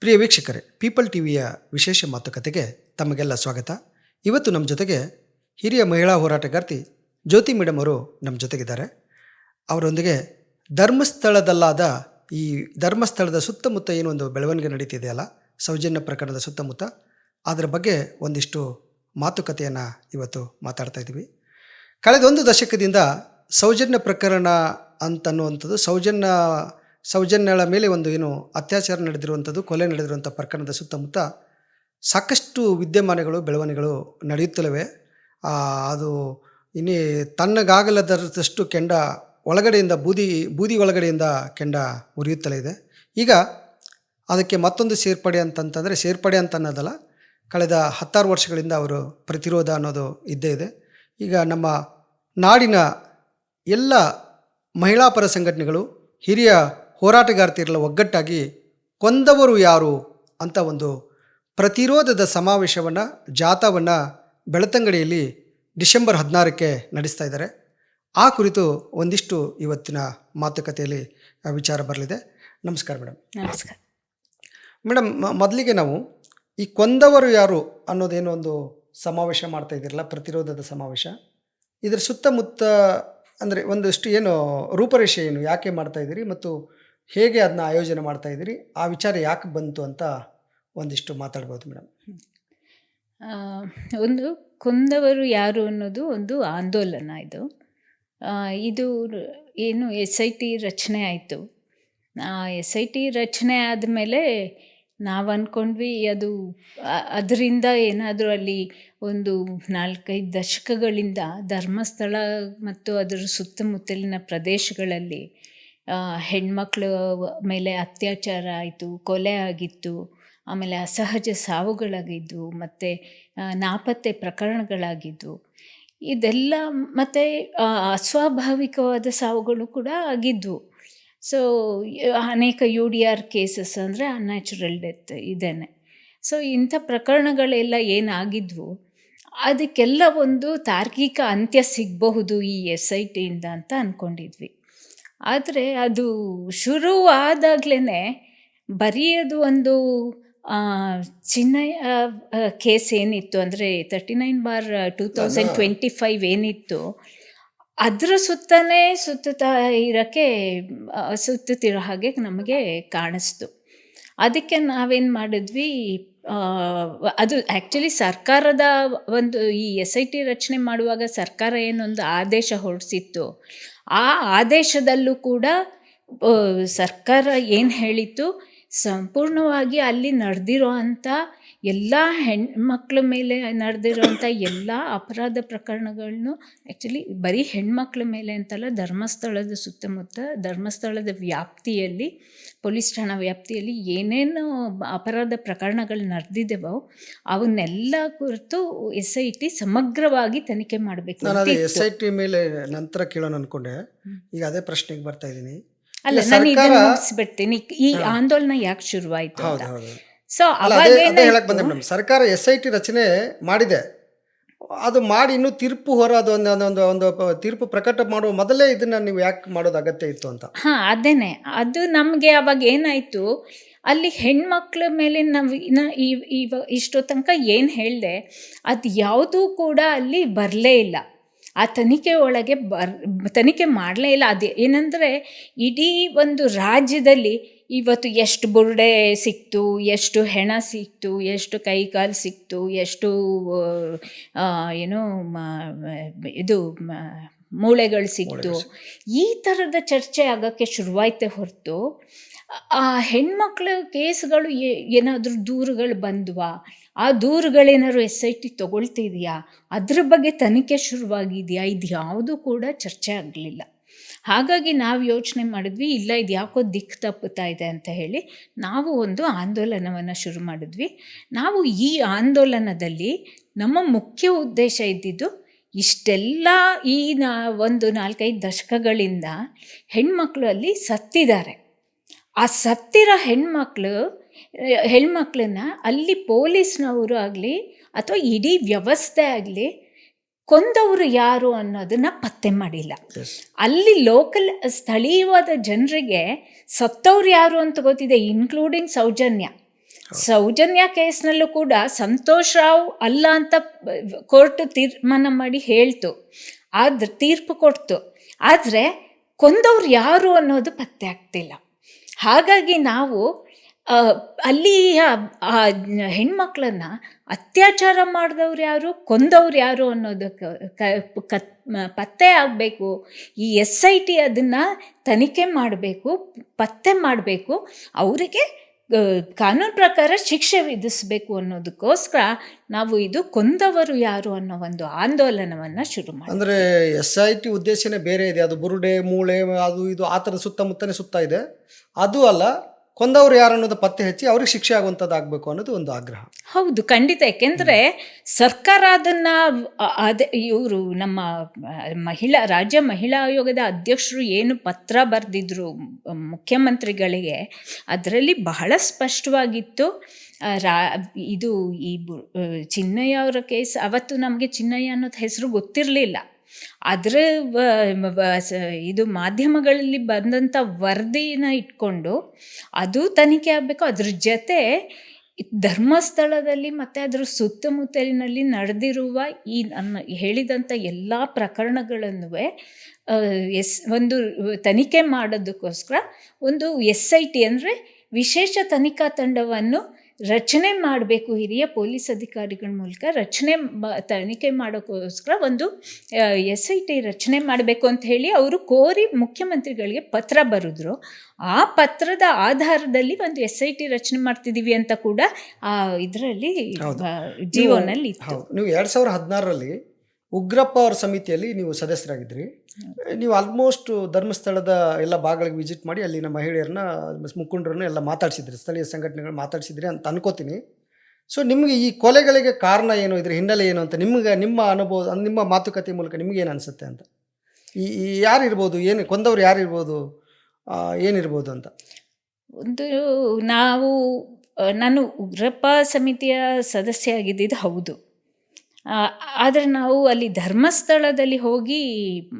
ಪ್ರಿಯ ವೀಕ್ಷಕರೇ, ಪೀಪಲ್ ಟಿವಿಯ ವಿಶೇಷ ಮಾತುಕತೆಗೆ ತಮಗೆಲ್ಲ ಸ್ವಾಗತ. ಇವತ್ತು ನಮ್ಮ ಜೊತೆಗೆ ಹಿರಿಯ ಮಹಿಳಾ ಹೋರಾಟಗಾರ್ತಿ ಜ್ಯೋತಿ ಮೇಡಮ್ ಅವರು ನಮ್ಮ ಜೊತೆಗಿದ್ದಾರೆ. ಅವರೊಂದಿಗೆ ಧರ್ಮಸ್ಥಳದಲ್ಲಾದ ಈ ಧರ್ಮಸ್ಥಳದ ಸುತ್ತಮುತ್ತ ಏನೊಂದು ಬೆಳವಣಿಗೆ ನಡೀತಿದೆಯಲ್ಲ, ಸೌಜನ್ಯ ಪ್ರಕರಣದ ಸುತ್ತಮುತ್ತ, ಅದರ ಬಗ್ಗೆ ಒಂದಿಷ್ಟು ಮಾತುಕತೆಯನ್ನು ಇವತ್ತು ಮಾತಾಡ್ತಾ ಇದ್ದೀವಿ. ಕಳೆದ ಒಂದು ದಶಕದಿಂದ ಸೌಜನ್ಯ ಪ್ರಕರಣ ಅಂತನ್ನುವಂಥದ್ದು, ಸೌಜನ್ಯಳ ಮೇಲೆ ಒಂದು ಏನು ಅತ್ಯಾಚಾರ ನಡೆದಿರುವಂಥದ್ದು, ಕೊಲೆ ನಡೆದಿರುವಂಥ ಪ್ರಕರಣದ ಸುತ್ತಮುತ್ತ ಸಾಕಷ್ಟು ವಿದ್ಯಮಾನಗಳು, ಬೆಳವಣಿಗೆಗಳು ನಡೆಯುತ್ತಲವೆ. ಅದು ಇನ್ನೇ ತಣ್ಣಗಾಗಲದಷ್ಟು ಕೆಂಡ ಒಳಗಡೆಯಿಂದ ಬೂದಿ ಒಳಗಡೆಯಿಂದ ಕೆಂಡ ಉರಿಯುತ್ತಲೇ ಇದೆ. ಈಗ ಅದಕ್ಕೆ ಮತ್ತೊಂದು ಸೇರ್ಪಡೆ ಅಂತ ಅನ್ನೋದಲ್ಲ, ಕಳೆದ 16 ವರ್ಷಗಳಿಂದ ಅವರು ಪ್ರತಿರೋಧ ಅನ್ನೋದು ಇದ್ದೇ ಇದೆ. ಈಗ ನಮ್ಮ ನಾಡಿನ ಎಲ್ಲ ಮಹಿಳಾ ಪರ ಸಂಘಟನೆಗಳು, ಹಿರಿಯ ಹೋರಾಟಗಾರ್ತಿಯರೆಲ್ಲ ಒಗ್ಗಟ್ಟಾಗಿ ಕೊಂದವರು ಯಾರು ಅಂತ ಒಂದು ಪ್ರತಿರೋಧದ ಸಮಾವೇಶವನ್ನು, ಜಾಥಾವನ್ನು ಬೆಳ್ತಂಗಡಿಯಲ್ಲಿ ಡಿಸೆಂಬರ್ 16ಕ್ಕೆ ನಡೆಸ್ತಾ ಇದ್ದಾರೆ. ಆ ಕುರಿತು ಒಂದಿಷ್ಟು ಇವತ್ತಿನ ಮಾತುಕತೆಯಲ್ಲಿ ವಿಚಾರ ಬರಲಿದೆ. ನಮಸ್ಕಾರ ಮೇಡಮ್. ನಮಸ್ಕಾರ ಮೇಡಮ್, ಮೊದಲಿಗೆ ನಾವು ಈ ಕೊಂದವರು ಯಾರು ಅನ್ನೋದೇನೋ ಒಂದು ಸಮಾವೇಶ ಮಾಡ್ತಾ ಇದ್ದೀರಲ್ಲ, ಪ್ರತಿರೋಧದ ಸಮಾವೇಶ, ಇದರ ಸುತ್ತಮುತ್ತ ಅಂದರೆ ಒಂದಷ್ಟು ಏನು ರೂಪರೇಷೆ ಏನು, ಯಾಕೆ ಮಾಡ್ತಾ ಇದ್ದೀರಿ ಮತ್ತು ಹೇಗೆ ಅದನ್ನ ಆಯೋಜನೆ ಮಾಡ್ತಾ ಇದ್ದೀರಿ, ಆ ವಿಚಾರ ಯಾಕೆ ಬಂತು ಅಂತ ಒಂದಿಷ್ಟು ಮಾತಾಡ್ಬೋದು ಮೇಡಮ್. ಒಂದು ಕೊಂದವರು ಯಾರು ಅನ್ನೋದು ಒಂದು ಆಂದೋಲನ. ಇದು ಏನು SIT ರಚನೆ ಆಯಿತು. SIT ರಚನೆ ಆದಮೇಲೆ ನಾವು ಅಂದ್ಕೊಂಡ್ವಿ ಅದು ಅದರಿಂದ ಏನಾದರೂ ಅಲ್ಲಿ ಒಂದು 4-5 ದಶಕಗಳಿಂದ ಧರ್ಮಸ್ಥಳ ಮತ್ತು ಅದರ ಸುತ್ತಮುತ್ತಲಿನ ಪ್ರದೇಶಗಳಲ್ಲಿ ಹೆಣ್ಮಕ್ಳ ಮೇಲೆ ಅತ್ಯಾಚಾರ ಆಯಿತು, ಕೊಲೆ ಆಗಿತ್ತು, ಆಮೇಲೆ ಅಸಹಜ ಸಾವುಗಳಾಗಿದ್ದು, ಮತ್ತು ನಾಪತ್ತೆ ಪ್ರಕರಣಗಳಾಗಿದ್ದು, ಇದೆಲ್ಲ ಮತ್ತು ಅಸ್ವಾಭಾವಿಕವಾದ ಸಾವುಗಳು ಕೂಡ ಆಗಿದ್ವು. ಸೊ ಅನೇಕ UDR ಕೇಸಸ್ ಅಂದರೆ ಅನ್ಯಾಚುರಲ್ ಡೆತ್ ಇದೇನೆ. ಸೊ ಇಂಥ ಪ್ರಕರಣಗಳೆಲ್ಲ ಏನಾಗಿದ್ವು, ಅದಕ್ಕೆಲ್ಲ ಒಂದು ತಾರ್ಕಿಕ ಅಂತ್ಯ ಸಿಗಬಹುದು ಈ SITಯಿಂದ ಅಂತ ಅಂದ್ಕೊಂಡಿದ್ವಿ. ಆದರೆ ಅದು ಶುರುವಾದಾಗಲೇ ಬರೀ ಅದು ಒಂದು ಚಿನ್ನಯ್ಯ ಕೇಸ್ ಏನಿತ್ತು, ಅಂದರೆ 39/2025 ಏನಿತ್ತು, ಅದರ ಸುತ್ತುತ್ತಿರೋ ಹಾಗೆ ನಮಗೆ ಕಾಣಿಸ್ತು. ಅದಕ್ಕೆ ನಾವೇನು ಮಾಡಿದ್ವಿ, ಅದು ಆ್ಯಕ್ಚುಲಿ ಸರ್ಕಾರದ ಒಂದು ಈ SIT ರಚನೆ ಮಾಡುವಾಗ ಸರ್ಕಾರ ಏನೊಂದು ಆದೇಶ ಹೊರಡಿಸಿತ್ತು, ಆ ಆದೇಶದಲ್ಲೂ ಕೂಡ ಸರ್ಕಾರ ಏನು ಹೇಳಿತ್ತು, ಸಂಪೂರ್ಣವಾಗಿ ಅಲ್ಲಿ ನಡೆದಿರೋ ಅಂಥ ಎಲ್ಲ ಹೆಣ್ಮಕ್ಳ ಮೇಲೆ ನಡೆದಿರೋಂಥ ಎಲ್ಲ ಅಪರಾಧ ಪ್ರಕರಣಗಳನ್ನು, ಆ್ಯಕ್ಚುಲಿ ಬರೀ ಹೆಣ್ಮಕ್ಳ ಮೇಲೆ ಅಂತಲ್ಲ, ಧರ್ಮಸ್ಥಳದ ಸುತ್ತಮುತ್ತ, ಧರ್ಮಸ್ಥಳದ ವ್ಯಾಪ್ತಿಯಲ್ಲಿ, ಪೊಲೀಸ್ ಠಾಣಾ ವ್ಯಾಪ್ತಿಯಲ್ಲಿ ಏನೇನು ಅಪರಾಧ ಪ್ರಕರಣಗಳು ನಡೆದಿದ್ದೇವೋ ಅವನ್ನೆಲ್ಲ ಕುರಿತು SIT ಸಮಗ್ರವಾಗಿ ತನಿಖೆ ಮಾಡಬೇಕು. ನಾನು SIT ಮೇಲೆ ನಂತರ ಕೇಳೋಣ ಅಂದ್ಕೊಂಡೆ, ಈಗ ಅದೇ ಪ್ರಶ್ನೆಗೆ ಬರ್ತಾ ಇದ್ದೀನಿ. ಅಲ್ಲ, ನಾನು ಇದನ್ನು ಮುಗಿಸ್ಬಿಡ್ತೀನಿ. ಈ ಆಂದೋಲನ ಯಾಕೆ ಶುರುವಾಯಿತು ಅಂತ. ಸೊ ಹೇಳಕ್ ಬಂದೆ ಮೇಡಮ್, ಸರ್ಕಾರ SIT ರಚನೆ ಮಾಡಿದೆ, ಅದು ಮಾಡಿ ಇನ್ನೂ ತೀರ್ಪು ಹೊರದು ಒಂದು ತೀರ್ಪು ಪ್ರಕಟ ಮಾಡುವ ಮೊದಲೇ ಇದನ್ನ ನೀವು ಯಾಕೆ ಮಾಡೋದು ಅಗತ್ಯ ಇತ್ತು ಅಂತ. ಅದೇನೆ, ಅದು ನಮಗೆ ಅವಾಗ ಏನಾಯಿತು, ಅಲ್ಲಿ ಹೆಣ್ಮಕ್ಳ ಮೇಲೆ ನಾವು ಇಷ್ಟೋ ತನಕ ಏನು ಹೇಳಿದೆ ಅದು ಯಾವುದೂ ಕೂಡ ಅಲ್ಲಿ ಬರಲೇ ಇಲ್ಲ. ಆ ತನಿಖೆ ಒಳಗೆ ತನಿಖೆ ಮಾಡಲೇ ಇಲ್ಲ. ಅದು ಏನಂದರೆ, ಇಡೀ ಒಂದು ರಾಜ್ಯದಲ್ಲಿ ಇವತ್ತು ಎಷ್ಟು ಬುರುಡೆ ಸಿಕ್ತು, ಎಷ್ಟು ಹೆಣ ಸಿಕ್ತು, ಎಷ್ಟು ಕೈಕಾಲು ಸಿಕ್ತು, ಎಷ್ಟು ಮೂಳೆಗಳು ಸಿಕ್ತು, ಈ ಥರದ ಚರ್ಚೆ ಆಗೋಕ್ಕೆ ಶುರುವಾಯ್ತೆ ಹೊರತು ಆ ಹೆಣ್ಮಕ್ಳ ಕೇಸ್ಗಳು ಏನಾದರೂ ದೂರುಗಳು ಬಂದ್ವಾ, ಆ ದೂರುಗಳೇನಾದ್ರು SIT ತೊಗೊಳ್ತಿದೆಯಾ, ಅದ್ರ ಬಗ್ಗೆ ತನಿಖೆ ಶುರುವಾಗಿದೆಯಾ, ಇದು ಯಾವುದೂ ಕೂಡ ಚರ್ಚೆ ಆಗಲಿಲ್ಲ. ಹಾಗಾಗಿ ನಾವು ಯೋಚನೆ ಮಾಡಿದ್ವಿ, ಇಲ್ಲ ಇದು ಯಾಕೋ ದಿಕ್ಕು ತಪ್ಪುತ್ತಾ ಇದೆ ಅಂತ ಹೇಳಿ ನಾವು ಒಂದು ಆಂದೋಲನವನ್ನು ಶುರು ಮಾಡಿದ್ವಿ. ನಾವು ಈ ಆಂದೋಲನದಲ್ಲಿ ನಮ್ಮ ಮುಖ್ಯ ಉದ್ದೇಶ ಇದ್ದಿದ್ದು, ಇಷ್ಟೆಲ್ಲ ಈ ಒಂದು 4-5 ದಶಕಗಳಿಂದ ಹೆಣ್ಮಕ್ಳು ಅಲ್ಲಿ ಸತ್ತಿದ್ದಾರೆ. ಆ ಸತ್ತಿರೋ ಹೆಣ್ಮಕ್ಳನ್ನ ಅಲ್ಲಿ ಪೊಲೀಸ್ನವರು ಆಗಲಿ ಅಥವಾ ಇಡೀ ವ್ಯವಸ್ಥೆ ಆಗಲಿ ಕೊಂದವರು ಯಾರು ಅನ್ನೋದನ್ನು ಪತ್ತೆ ಮಾಡಿಲ್ಲ. ಅಲ್ಲಿ ಸ್ಥಳೀಯವಾದ ಜನರಿಗೆ ಸತ್ತವ್ರು ಯಾರು ಅಂತ ಗೊತ್ತಿದೆ, ಇನ್ಕ್ಲೂಡಿಂಗ್ ಸೌಜನ್ಯ. ಸೌಜನ್ಯ ಕೇಸ್ನಲ್ಲೂ ಕೂಡ ಸಂತೋಷ್ ರಾವ್ ಅಲ್ಲ ಅಂತ ಕೋರ್ಟ್ ತೀರ್ಮಾನ ಮಾಡಿ ಹೇಳ್ತು, ಆದ್ರೆ ತೀರ್ಪು ಕೊಡ್ತು. ಆದರೆ ಕೊಂದವ್ರು ಯಾರು ಅನ್ನೋದು ಪತ್ತೆ ಆಗ್ತಿಲ್ಲ. ಹಾಗಾಗಿ ನಾವು ಅಲ್ಲಿ ಆ ಹೆಣ್ಮಕ್ಳನ್ನ ಅತ್ಯಾಚಾರ ಮಾಡಿದವ್ರು ಯಾರು, ಕೊಂದವ್ರು ಯಾರು ಅನ್ನೋದಕ್ಕೆ ಪತ್ತೆ ಆಗಬೇಕು. ಈ SIT ಅದನ್ನು ತನಿಖೆ ಮಾಡಬೇಕು, ಪತ್ತೆ ಮಾಡಬೇಕು, ಅವರಿಗೆ ಕಾನೂನು ಪ್ರಕಾರ ಶಿಕ್ಷೆ ವಿಧಿಸಬೇಕು ಅನ್ನೋದಕ್ಕೋಸ್ಕರ ನಾವು ಇದು ಕೊಂದವರು ಯಾರು ಅನ್ನೋ ಒಂದು ಆಂದೋಲನವನ್ನು ಶುರು ಮಾಡಿ. ಅಂದರೆ SIT ಉದ್ದೇಶನೇ ಬೇರೆ ಇದೆ, ಅದು ಬುರುಡೆ ಮೂಳೆ ಅದು ಇದು ಆ ಥರದ ಸುತ್ತಮುತ್ತನೇ ಸುತ್ತಾ ಇದೆ. ಅದು ಅಲ್ಲ, ಕೊಂದವರು ಯಾರು ಅನ್ನೋದು ಪತ್ತೆ ಹಚ್ಚಿ ಅವ್ರಿಗೆ ಶಿಕ್ಷೆ ಆಗುವಂಥದ್ದು ಆಗಬೇಕು ಅನ್ನೋದು ಒಂದು ಆಗ್ರಹ. ಹೌದು, ಖಂಡಿತ. ಯಾಕೆಂದರೆ ಸರ್ಕಾರ ಅದನ್ನು ಅದೇ ಇವರು ನಮ್ಮ ರಾಜ್ಯ ಮಹಿಳಾ ಆಯೋಗದ ಅಧ್ಯಕ್ಷರು ಏನು ಪತ್ರ ಬರೆದಿದ್ರು ಮುಖ್ಯಮಂತ್ರಿಗಳಿಗೆ, ಅದರಲ್ಲಿ ಬಹಳ ಸ್ಪಷ್ಟವಾಗಿತ್ತು. ಇದು ಈ ಚಿನ್ನಯ್ಯ ಅವರ ಕೇಸ್, ಅವತ್ತು ನಮಗೆ ಚಿನ್ನಯ್ಯ ಅನ್ನೋದು ಹೆಸರು ಗೊತ್ತಿರಲಿಲ್ಲ. ಅದರ ಇದು ಮಾಧ್ಯಮಗಳಲ್ಲಿ ಬಂದಂಥ ವರದಿನ ಇಟ್ಕೊಂಡು ಅದು ತನಿಖೆ ಆಗಬೇಕು. ಅದ್ರ ಜೊತೆ ಧರ್ಮಸ್ಥಳದಲ್ಲಿ ಮತ್ತು ಅದರ ಸುತ್ತಮುತ್ತಲಿನಲ್ಲಿ ನಡೆದಿರುವ ಈ ನನ್ನ ಹೇಳಿದಂಥ ಎಲ್ಲ ಪ್ರಕರಣಗಳನ್ನು ಒಂದು ತನಿಖೆ ಮಾಡೋದಕ್ಕೋಸ್ಕರ ಒಂದು SIT ಅಂದರೆ ವಿಶೇಷ ತನಿಖಾ ತಂಡವನ್ನು ರಚನೆ ಮಾಡಬೇಕು. ಹಿರಿಯ ಪೊಲೀಸ್ ಅಧಿಕಾರಿಗಳ ಮೂಲಕ ತನಿಖೆ ಮಾಡೋಕ್ಕೋಸ್ಕರ ಒಂದು SIT ರಚನೆ ಮಾಡಬೇಕು ಅಂತ ಹೇಳಿ ಅವರು ಕೋರಿ ಮುಖ್ಯಮಂತ್ರಿಗಳಿಗೆ ಪತ್ರ ಬರೆದ್ರು. ಆ ಪತ್ರದ ಆಧಾರದಲ್ಲಿ ಒಂದು SIT ರಚನೆ ಮಾಡ್ತಿದ್ದೀವಿ ಅಂತ ಕೂಡ ಇದರಲ್ಲಿ ಜೀವನಲ್ಲಿ ಇತ್ತು. ನೀವು 2016ರಲ್ಲಿ ಉಗ್ರಪ್ಪ ಅವರ ಸಮಿತಿಯಲ್ಲಿ ನೀವು ಸದಸ್ಯರಾಗಿದ್ರಿ. ನೀವು ಆಲ್ಮೋಸ್ಟ್ ಧರ್ಮಸ್ಥಳದ ಎಲ್ಲ ಭಾಗಗಳಿಗೆ ವಿಸಿಟ್ ಮಾಡಿ ಅಲ್ಲಿನ ಮಹಿಳೆಯರನ್ನ, ಮುಖಂಡರನ್ನು ಎಲ್ಲ ಮಾತಾಡಿಸಿದ್ರಿ, ಸ್ಥಳೀಯ ಸಂಘಟನೆಗಳು ಮಾತಾಡಿಸಿದ್ರಿ ಅಂತ ಅನ್ಕೋತೀನಿ. ಸೊ ನಿಮಗೆ ಈ ಕೊಲೆಗಳಿಗೆ ಕಾರಣ ಏನು, ಇದ್ರ ಹಿನ್ನೆಲೆ ಏನು ಅಂತ ನಿಮ್ಮ ಅನುಭವ, ನಿಮ್ಮ ಮಾತುಕತೆ ಮೂಲಕ ನಿಮಗೇನು ಅನಿಸುತ್ತೆ ಅಂತ? ಈ ಯಾರಿರ್ಬೋದು, ಏನು ಕೊಂದವ್ರು ಯಾರಿರ್ಬೋದು, ಏನಿರ್ಬೋದು ಅಂತ? ಒಂದು ನಾನು ಉಗ್ರಪ್ಪ ಸಮಿತಿಯ ಸದಸ್ಯ ಆಗಿದ್ದಿದ್ದು ಹೌದು. ಆದರೆ ನಾವು ಅಲ್ಲಿ ಧರ್ಮಸ್ಥಳದಲ್ಲಿ ಹೋಗಿ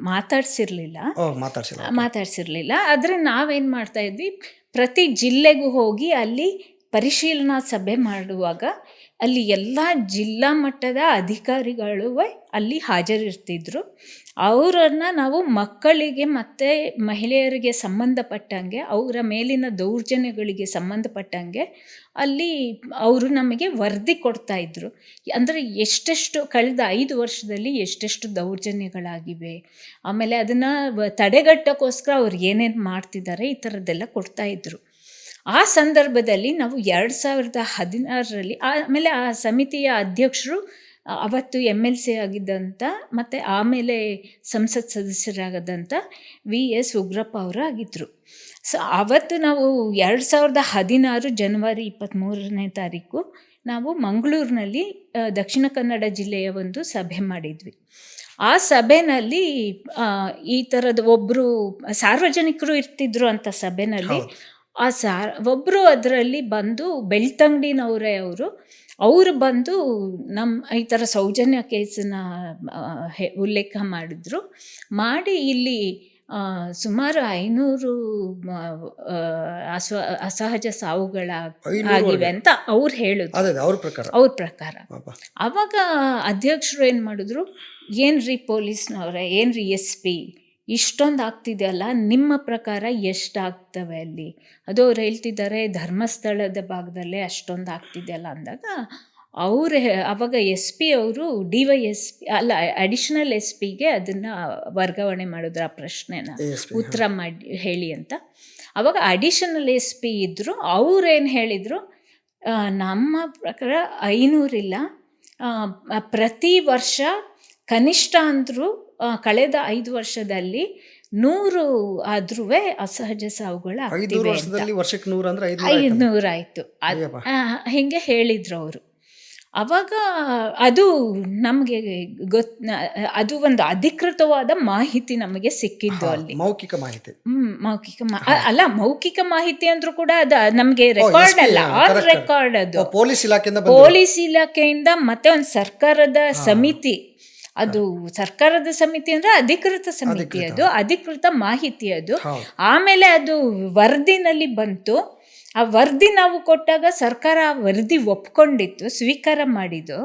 ಮಾತಾಡ್ಸಿರ್ಲಿಲ್ಲ. ಆದರೆ ನಾವೇನು ಮಾಡ್ತಾ ಇದ್ವಿ, ಪ್ರತಿ ಜಿಲ್ಲೆಗೂ ಹೋಗಿ ಅಲ್ಲಿ ಪರಿಶೀಲನಾ ಸಭೆ ಮಾಡುವಾಗ ಅಲ್ಲಿ ಎಲ್ಲ ಜಿಲ್ಲಾ ಮಟ್ಟದ ಅಧಿಕಾರಿಗಳು ಅಲ್ಲಿ ಹಾಜರಿರ್ತಿದ್ರು. ಅವರನ್ನು ನಾವು ಮಕ್ಕಳಿಗೆ ಮತ್ತು ಮಹಿಳೆಯರಿಗೆ ಸಂಬಂಧಪಟ್ಟಂಗೆ, ಅವರ ಮೇಲಿನ ದೌರ್ಜನ್ಯಗಳಿಗೆ ಸಂಬಂಧಪಟ್ಟಂಗೆ ಅಲ್ಲಿ ಅವರು ನಮಗೆ ವರದಿ ಕೊಡ್ತಾಯಿದ್ರು. ಅಂದರೆ ಎಷ್ಟೆಷ್ಟು ಕಳೆದ 5 ವರ್ಷದಲ್ಲಿ ಎಷ್ಟೆಷ್ಟು ದೌರ್ಜನ್ಯಗಳಾಗಿವೆ, ಆಮೇಲೆ ಅದನ್ನು ತಡೆಗಟ್ಟೋಕ್ಕೋಸ್ಕರ ಅವ್ರು ಏನೇನು ಮಾಡ್ತಿದ್ದಾರೆ, ಈ ಥರದ್ದೆಲ್ಲ ಕೊಡ್ತಾಯಿದ್ರು. ಆ ಸಂದರ್ಭದಲ್ಲಿ ನಾವು 2016ರಲ್ಲಿ ಆಮೇಲೆ ಆ ಸಮಿತಿಯ ಅಧ್ಯಕ್ಷರು ಅವತ್ತು MLC ಆಗಿದ್ದಂಥ ಮತ್ತು ಆಮೇಲೆ ಸಂಸತ್ ಸದಸ್ಯರಾಗದಂಥ VS ಉಗ್ರಪ್ಪ ಅವರು ಆಗಿದ್ದರು. ಸೊ ಅವತ್ತು ನಾವು 2016 ಜನವರಿ 23ನೇ ತಾರೀಕು ನಾವು ಮಂಗಳೂರಿನಲ್ಲಿ ದಕ್ಷಿಣ ಕನ್ನಡ ಜಿಲ್ಲೆಯ ಒಂದು ಸಭೆ ಮಾಡಿದ್ವಿ. ಆ ಸಭೆಯಲ್ಲಿ ಈ ಥರದ ಒಬ್ಬರು ಸಾರ್ವಜನಿಕರು ಇರ್ತಿದ್ರು ಅಂತ ಸಭೆಯಲ್ಲಿ. ಒಬ್ಬರು ಅದರಲ್ಲಿ ಬಂದು ಬೆಳ್ತಂಗಡಿನವರೇ ಅವರು ಬಂದು ಈ ಥರ ಸೌಜನ್ಯ ಕೇಸನ್ನ ಉಲ್ಲೇಖ ಮಾಡಿ ಇಲ್ಲಿ ಸುಮಾರು 500 ಅಸಹಜ ಸಾವುಗಳಾಗಿವೆ ಅಂತ ಅವ್ರು ಹೇಳಿದ್ರು. ಅವ್ರ ಪ್ರಕಾರ ಆವಾಗ ಅಧ್ಯಕ್ಷರು ಏನು ಮಾಡಿದ್ರು, ಏನ್ರಿ ಪೊಲೀಸ್ನವ್ರೆ, ಏನ್ರಿ SP, ಇಷ್ಟೊಂದು ಆಗ್ತಿದೆಯಲ್ಲ, ನಿಮ್ಮ ಪ್ರಕಾರ ಎಷ್ಟಾಗ್ತವೆ ಅಲ್ಲಿ? ಅದು ಅವ್ರು ಹೇಳ್ತಿದ್ದಾರೆ ಧರ್ಮಸ್ಥಳದ ಭಾಗದಲ್ಲೇ ಅಷ್ಟೊಂದು ಆಗ್ತಿದೆಯಲ್ಲ ಅಂದಾಗ ಅವಾಗ SP ಅವರು DYSP ಅಲ್ಲ ಅಡಿಷನಲ್ SPಗೆ ಅದನ್ನು ವರ್ಗಾವಣೆ ಮಾಡಿದ್ರು, ಆ ಪ್ರಶ್ನೆನ ಉತ್ತರ ಮಾಡಿ ಹೇಳಿ ಅಂತ. ಅವಾಗ ಅಡಿಷನಲ್ SP ಇದ್ದರು, ಅವ್ರೇನು ಹೇಳಿದರು, ನಮ್ಮ ಪ್ರಕಾರ 500 ಇಲ್ಲ, ಪ್ರತಿ ವರ್ಷ ಕನಿಷ್ಠ ಅಂದರೂ ಕಳೆದ 5 ವರ್ಷದಲ್ಲಿ 100 ಆದ್ರೂ ಅಸಹಜ ಸಾವುಗಳು ಆಗ್ತಿವೆ. 500 ಆಯಿತು ಹಿಂಗೆ ಹೇಳಿದ್ರು ಅವರು. ಅವಾಗ ಅದು ನಮಗೆ ಅದು ಒಂದು ಅಧಿಕೃತವಾದ ಮಾಹಿತಿ ನಮಗೆ ಸಿಕ್ಕಿದ್ದು ಅಲ್ಲಿ, ಮೌಖಿಕ ಮಾಹಿತಿ. ಮೌಖಿಕ ಮಾಹಿತಿ ಅಂದ್ರೂ ಕೂಡ ಅದು ನಮಗೆ ರೆಕಾರ್ಡ್ ಅಲ್ಲ, ಆನ್ ರೆಕಾರ್ಡ್. ಅದು ಪೊಲೀಸ್ ಇಲಾಖೆಯಿಂದ ಮತ್ತೆ ಒಂದು ಸರ್ಕಾರದ ಸಮಿತಿ, ಅದು ಸರ್ಕಾರದ ಸಮಿತಿ ಅಂದರೆ ಅಧಿಕೃತ ಸಮಿತಿ, ಅದು ಅಧಿಕೃತ ಮಾಹಿತಿ ಅದು. ಆಮೇಲೆ ಅದು ವರದಿನಲ್ಲಿ ಬಂತು. ಆ ಆ ವರದಿ ನಾವು ಕೊಟ್ಟಾಗ ಸರ್ಕಾರ ಆ ವರದಿ ಒಪ್ಕೊಂಡಿತ್ತು, ಸ್ವೀಕಾರ ಮಾಡಿದ್ದು.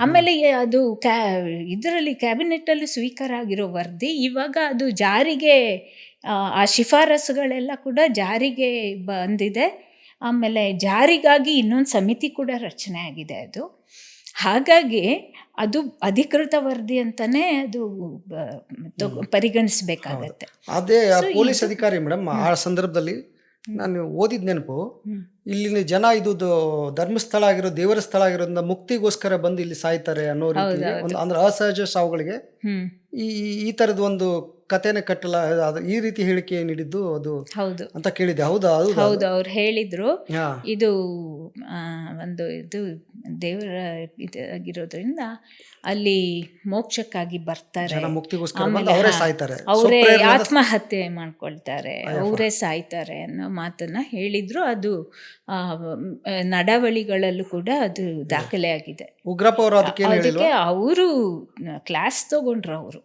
ಆಮೇಲೆ ಅದು ಇದರಲ್ಲಿ ಕ್ಯಾಬಿನೆಟ್ಟಲ್ಲಿ ಸ್ವೀಕಾರ ಆಗಿರೋ ವರದಿ ಇವಾಗ ಅದು ಜಾರಿಗೆ, ಆ ಶಿಫಾರಸುಗಳೆಲ್ಲ ಕೂಡ ಜಾರಿಗೆ ಬಂದಿದೆ. ಆಮೇಲೆ ಜಾರಿಗಾಗಿ ಇನ್ನೊಂದು ಸಮಿತಿ ಕೂಡ ರಚನೆ ಆಗಿದೆ. ಅದು ಹಾಗಾಗಿ ಅದು ಅಧಿಕೃತ ವರದಿ ಅಂತಾನೆ ಅದು ಪರಿಗಣಿಸಬೇಕಾಗತ್ತೆ. ಅದೇ ಪೊಲೀಸ್ ಅಧಿಕಾರಿ ಮೇಡಮ್ ಆ ಸಂದರ್ಭದಲ್ಲಿ ನಾನು ಓದಿದ ನೆನಪು, ಇಲ್ಲಿನ ಜನ ಇದು ಧರ್ಮಸ್ಥಳ ಆಗಿರೋ, ದೇವರ ಸ್ಥಳ ಆಗಿರೋದ್ರಿಂದ ಮುಕ್ತಿಗೋಸ್ಕರ ಬಂದು ಇಲ್ಲಿ ಸಾಯ್ತಾರೆ ಅನ್ನೋ ರೀತಿ ಅಂದ್ರೆ ಅಸಹಜ ಸಾವುಗಳಿಗೆ ಈ ತರದ ಒಂದು ಕಥೆನ ಕಟ್ಟಲ ಈ ರೀತಿ ಹೇಳಿಕೆ ನೀಡಿದ್ದು ಅದು ಹೌದು ಅಂತ ಕೇಳಿದೆ. ಹೌದಾ? ಹೌದು, ಅವ್ರು ಹೇಳಿದ್ರು. ಇದು ಒಂದು ಇದು ದೇವರ ಇದಾಗಿರೋದ್ರಿಂದ ಅಲ್ಲಿ ಮೋಕ್ಷಕ್ಕಾಗಿ ಬರ್ತಾರೆ, ಅವರೇ ಆತ್ಮಹತ್ಯೆ ಮಾಡ್ಕೊಳ್ತಾರೆ, ಅವರೇ ಸಾಯ್ತಾರೆ ಅನ್ನೋ ಮಾತನ್ನ ಹೇಳಿದ್ರು. ಅದು ನಡವಳಿಗಳಲ್ಲೂ ಕೂಡ ಅದು ದಾಖಲೆ ಆಗಿದೆ. ಉಗ್ರಪ್ಪ ಅವರು ಅದಕ್ಕೆ ಅವರು ಕ್ಲಾಸ್ ತಗೊಂಡ್ರು. ಅವರು